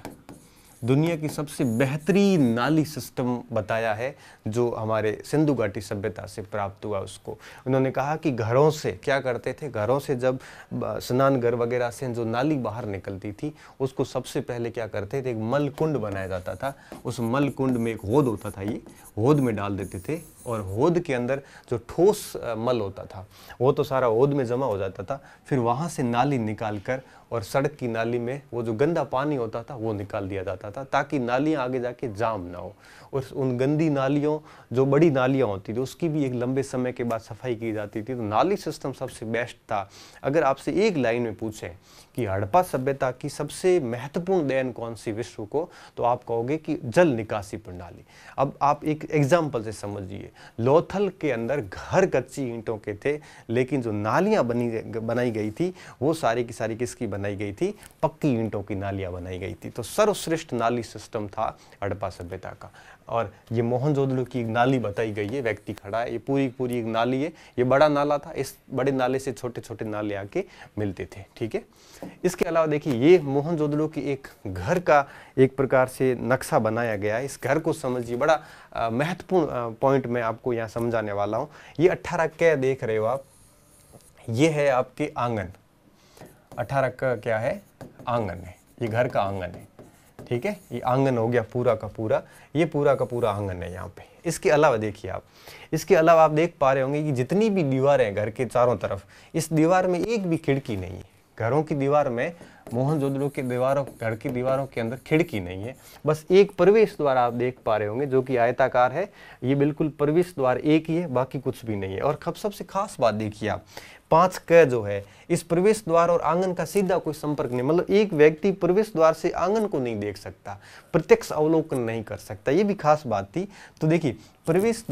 दुनिया की सबसे बेहतरीन नाली सिस्टम बताया है जो हमारे सिंधु घाटी सभ्यता से प्राप्त हुआ। उसको उन्होंने कहा कि घरों से क्या करते थे, घरों से जब स्नान घर वगैरह से जो नाली बाहर निकलती थी उसको सबसे पहले क्या करते थे, एक मल कुंड बनाया जाता था। उस मल कुंड में एक होद होता था, ये होद में डाल देते थे और होद के अंदर जो ठोस मल होता था वो तो सारा होद में जमा हो जाता था। फिर वहाँ से नाली निकाल कर और सड़क की नाली में वो जो गंदा पानी होता था वो निकाल दिया जाता था, ताकि नालियाँ आगे जाके जाम ना हो। और उन गंदी नालियों, जो बड़ी नालियाँ होती थी, उसकी भी एक लंबे समय के बाद सफाई की जाती थी। तो नाली सिस्टम सबसे बेस्ट था। अगर आपसे एक लाइन में पूछें कि हड़प्पा सभ्यता की सबसे महत्वपूर्ण देन कौन सी विश्व को, तो आप कहोगे कि जल निकासी प्रणाली। अब आप एक एग्जाम्पल से समझिए, लोथल के अंदर घर कच्ची ईंटों के थे, लेकिन जो नालियाँ बनाई गई थी वो सारी की सारी किसकी बनाई गई थी, पक्की ईंटों की नालियाँ बनाई गई थी। तो सर्वश्रेष्ठ नाली सिस्टम था हड़प्पा सभ्यता का। और ये मोहनजोदड़ो की एक नाली बताई गई है, व्यक्ति खड़ा है, ये पूरी एक नाली है। ये बड़ा नाला था, इस बड़े नाले से छोटे छोटे नाले आके मिलते थे। ठीक है, इसके अलावा देखिए ये मोहनजोदड़ो की एक घर का एक प्रकार से नक्शा बनाया गया है। इस घर को समझिए, बड़ा महत्वपूर्ण पॉइंट मैं आपको यहाँ समझाने वाला हूँ। ये 18 क देख रहे हो आप, ये है आपके आंगन। 18 का क्या है, आंगन है, ये घर का आंगन है। ठीक है, ये आंगन हो गया पूरा का पूरा, ये पूरा का पूरा आंगन है यहाँ पे। इसके अलावा देखिए आप, इसके अलावा आप देख पा रहे होंगे कि जितनी भी दीवारें हैं घर के चारों तरफ, इस दीवार में एक भी खिड़की नहीं है। घरों की दीवार में, मोहनजोदड़ो के दीवारों, घर की दीवारों के अंदर खिड़की नहीं है, बस एक प्रवेश द्वार आप देख पा रहे होंगे जो कि आयताकार है। ये बिल्कुल प्रवेश द्वार एक ही है, बाकी कुछ भी नहीं है। और सबसे खास बात देखिए आप, 5 क जो है, इस प्रवेश द्वार और आंगन का सीधा कोई संपर्क नहीं, मतलब एक व्यक्ति प्रवेश द्वार से आंगन को नहीं देख सकता, प्रत्यक्ष अवलोकन नहीं कर सकता, ये भी खास बात थी। तो देखिए प्रवेश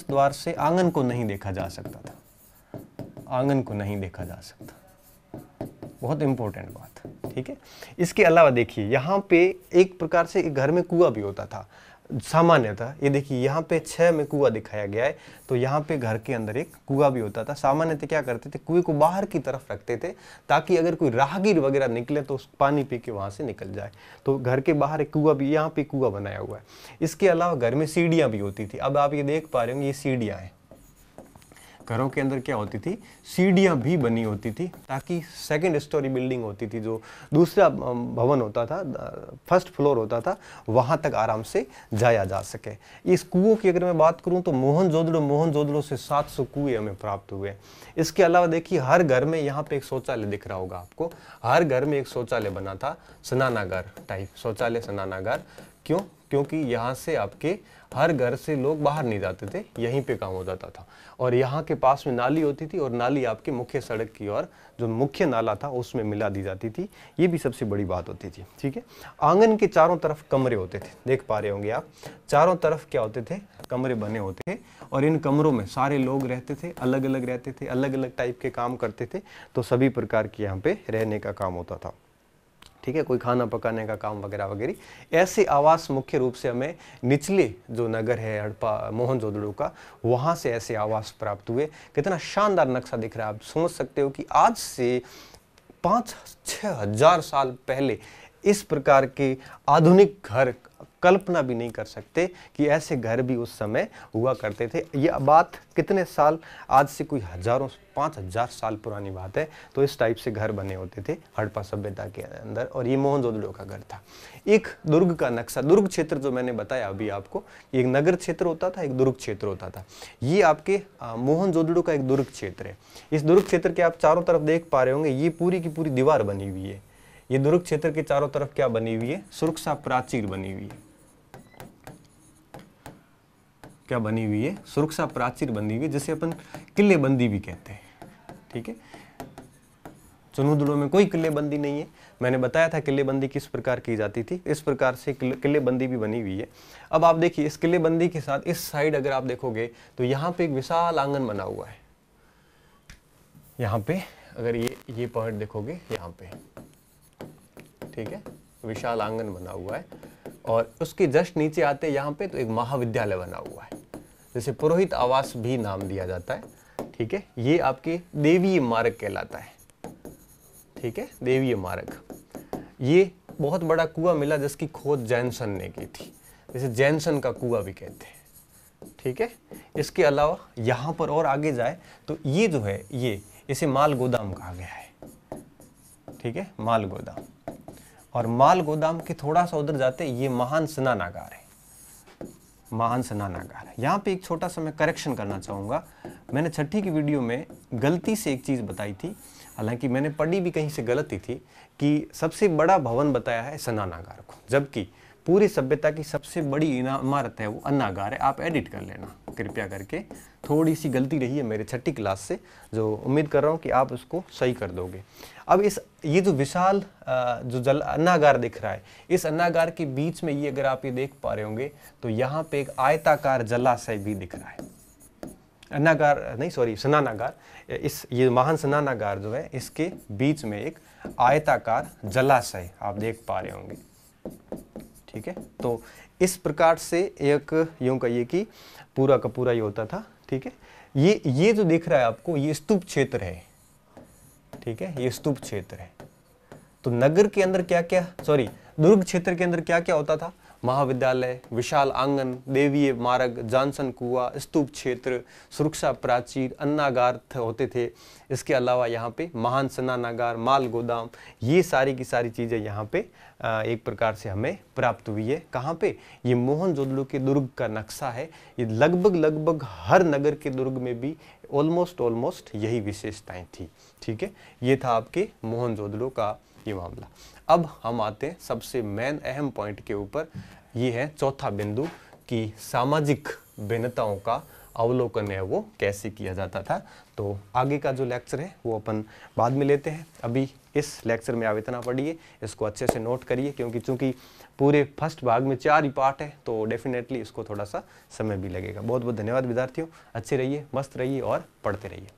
द्वार से आंगन को नहीं देखा जा सकता था, आंगन को नहीं देखा जा सकता, बहुत इंपॉर्टेंट बात। ठीक है, इसके अलावा देखिए यहाँ पे एक प्रकार से एक घर में कुआं भी होता था सामान्यतः। ये देखिए यहाँ पे 6 में कुआं दिखाया गया है, तो यहाँ पे घर के अंदर एक कुआं भी होता था। सामान्यतः क्या करते थे, कुएं को बाहर की तरफ रखते थे ताकि अगर कोई राहगीर वगैरह निकले तो उस पानी पी के वहाँ से निकल जाए। तो घर के बाहर एक कुआं भी, यहाँ पे कुआं बनाया हुआ है। इसके अलावा घर में सीढ़ियाँ भी होती थी। अब आप ये देख पा रहे होंगे, ये सीढ़ियाँ हैं। घरों के अंदर क्या होती थी, सीढ़ियाँ भी बनी होती थी, ताकि सेकंड स्टोरी बिल्डिंग होती थी, जो दूसरा भवन होता था, फर्स्ट फ्लोर होता था, वहाँ तक आराम से जाया जा सके। इस कुओं की अगर मैं बात करूँ तो मोहनजोदड़ो से 700 कुएं हमें प्राप्त हुए। इसके अलावा देखिए हर घर में यहाँ पे एक शौचालय दिख रहा होगा आपको, हर घर में एक शौचालय बना था, स्नानागार टाइप शौचालय, स्नानागार। क्यों? क्योंकि यहाँ से आपके हर घर से लोग बाहर नहीं जाते थे, यहीं पे काम हो जाता था। और यहाँ के पास में नाली होती थी और नाली आपके मुख्य सड़क की ओर, जो मुख्य नाला था उसमें मिला दी जाती थी। ये भी सबसे बड़ी बात होती थी। ठीक है, आंगन के चारों तरफ कमरे होते थे, देख पा रहे होंगे आप, चारों तरफ क्या होते थे, कमरे बने होते थे। और इन कमरों में सारे लोग रहते थे, अलग अलग रहते थे, अलग अलग टाइप के काम करते थे। तो सभी प्रकार के यहाँ पे रहने का काम होता था। ठीक है, कोई खाना पकाने का काम वगैरह वगैरह। ऐसे आवास मुख्य रूप से हमें निचले जो नगर है हड़प्पा मोहनजोदड़ो का, वहाँ से ऐसे आवास प्राप्त हुए। कितना शानदार नक्शा दिख रहा है, आप सोच सकते हो कि आज से 5-6 हजार साल पहले इस प्रकार के आधुनिक घर कल्पना भी नहीं कर सकते कि ऐसे घर भी उस समय हुआ करते थे। यह बात कितने साल, आज से कोई 5,000 साल पुरानी बात है। तो इस टाइप से घर बने होते थे हड़प्पा सभ्यता के अंदर, और ये मोहनजोदड़ो का घर था। एक दुर्ग का नक्शा, दुर्ग क्षेत्र जो मैंने बताया अभी आपको, एक नगर क्षेत्र होता था, एक दुर्ग क्षेत्र होता था। ये आपके मोहनजोदड़ो का एक दुर्ग क्षेत्र है। इस दुर्ग क्षेत्र के आप चारों तरफ देख पा रहे होंगे, ये पूरी की पूरी दीवार बनी हुई है। ये दुर्ग क्षेत्र के चारों तरफ क्या बनी हुई है, सुरक्षा प्राचीर बनी हुई है। क्या बनी हुई है, सुरक्षा प्राचीर बनी हुई है, जिसे अपन किलेबंदी भी कहते हैं। ठीक है, चुनुदड़ो में कोई किलेबंदी नहीं है। मैंने बताया था किलेबंदी किस प्रकार की जाती थी, इस प्रकार से किलेबंदी भी बनी हुई है। अब आप देखिए, इस किलेबंदी के साथ इस साइड अगर आप देखोगे तो यहाँ पे एक विशाल आंगन बना हुआ है। यहाँ पे अगर ये पॉइंट देखोगे, यहाँ पे ठीक है, विशाल आंगन बना हुआ है, और उसके जस्ट नीचे आते यहाँ पे तो एक महाविद्यालय बना हुआ है, जिसे पुरोहित आवास भी नाम दिया जाता है। ठीक है, ये आपके देवीय मार्ग कहलाता है। ठीक है, देवीय मार्ग। ये बहुत बड़ा कुआं मिला जिसकी खोज जैनसन ने की थी, जिसे जैनसन का कुआं भी कहते हैं। ठीक है, इसके अलावा यहाँ पर और आगे जाए तो ये जो है, ये इसे माल गोदाम कहा गया है। ठीक है, माल गोदाम। और माल गोदाम के थोड़ा सा उधर जाते ये महान स्नानागार है, महान स्नानागार है। यहाँ पे एक छोटा सा मैं करेक्शन करना चाहूँगा। मैंने छठी की वीडियो में गलती से एक चीज़ बताई थी, हालांकि मैंने पढ़ी भी कहीं से गलती थी, कि सबसे बड़ा भवन बताया है स्नानागार को, जबकि पूरी सभ्यता की सबसे बड़ी इमारत है वो अन्नागार है। आप एडिट कर लेना कृपया करके, थोड़ी सी गलती रही है मेरे छठी क्लास से, जो उम्मीद कर रहा हूँ कि आप उसको सही कर दोगे। अब ये जो विशाल जो अन्नागार दिख रहा है, इस अन्नागार के बीच में ये अगर आप ये देख पा रहे होंगे तो यहाँ पे एक आयताकार जलाशय भी दिख रहा है। अन्नागार नहीं, सॉरी, स्नानागार। ये महान स्नानागार जो है, इसके बीच में एक आयताकार जलाशय आप देख पा रहे होंगे। ठीक है, तो इस प्रकार से एक यूं कहिए कि पूरा का पूरा ये होता था। ठीक है, ये जो दिख रहा है आपको, ये स्तूप क्षेत्र है। ठीक है, ये स्तूप क्षेत्र है। तो नगर के अंदर क्या क्या, सॉरी, दुर्ग क्षेत्र के अंदर क्या क्या होता था, महाविद्यालय, विशाल आंगन, देवीय मार्ग, जॉनसन कुआं, स्तूप क्षेत्र, सुरक्षा प्राचीर, अन्नागार होते थे। इसके अलावा यहाँ पे महान स्नानागार, माल गोदाम, ये सारी की सारी चीज़ें यहाँ पे एक प्रकार से हमें प्राप्त हुई है। कहाँ पे, ये मोहनजोदड़ो के दुर्ग का नक्शा है। ये लगभग हर नगर के दुर्ग में भी ऑलमोस्ट यही विशेषताएं थी। ठीक है, ये था आपके मोहनजोदड़ो का ये मामला। अब हम आते हैं सबसे मेन अहम पॉइंट के ऊपर, ये है चौथा बिंदु कि सामाजिक भिन्नताओं का अवलोकन है वो कैसे किया जाता था। तो आगे का जो लेक्चर है वो अपन बाद में लेते हैं। अभी इस लेक्चर में आप इतना पढ़िए, इसको अच्छे से नोट करिए, क्योंकि चूंकि पूरे फर्स्ट भाग में 4 ही पार्ट है, तो डेफिनेटली इसको थोड़ा सा समय भी लगेगा। बहुत बहुत धन्यवाद विद्यार्थियों, अच्छे रहिए, मस्त रहिए और पढ़ते रहिए।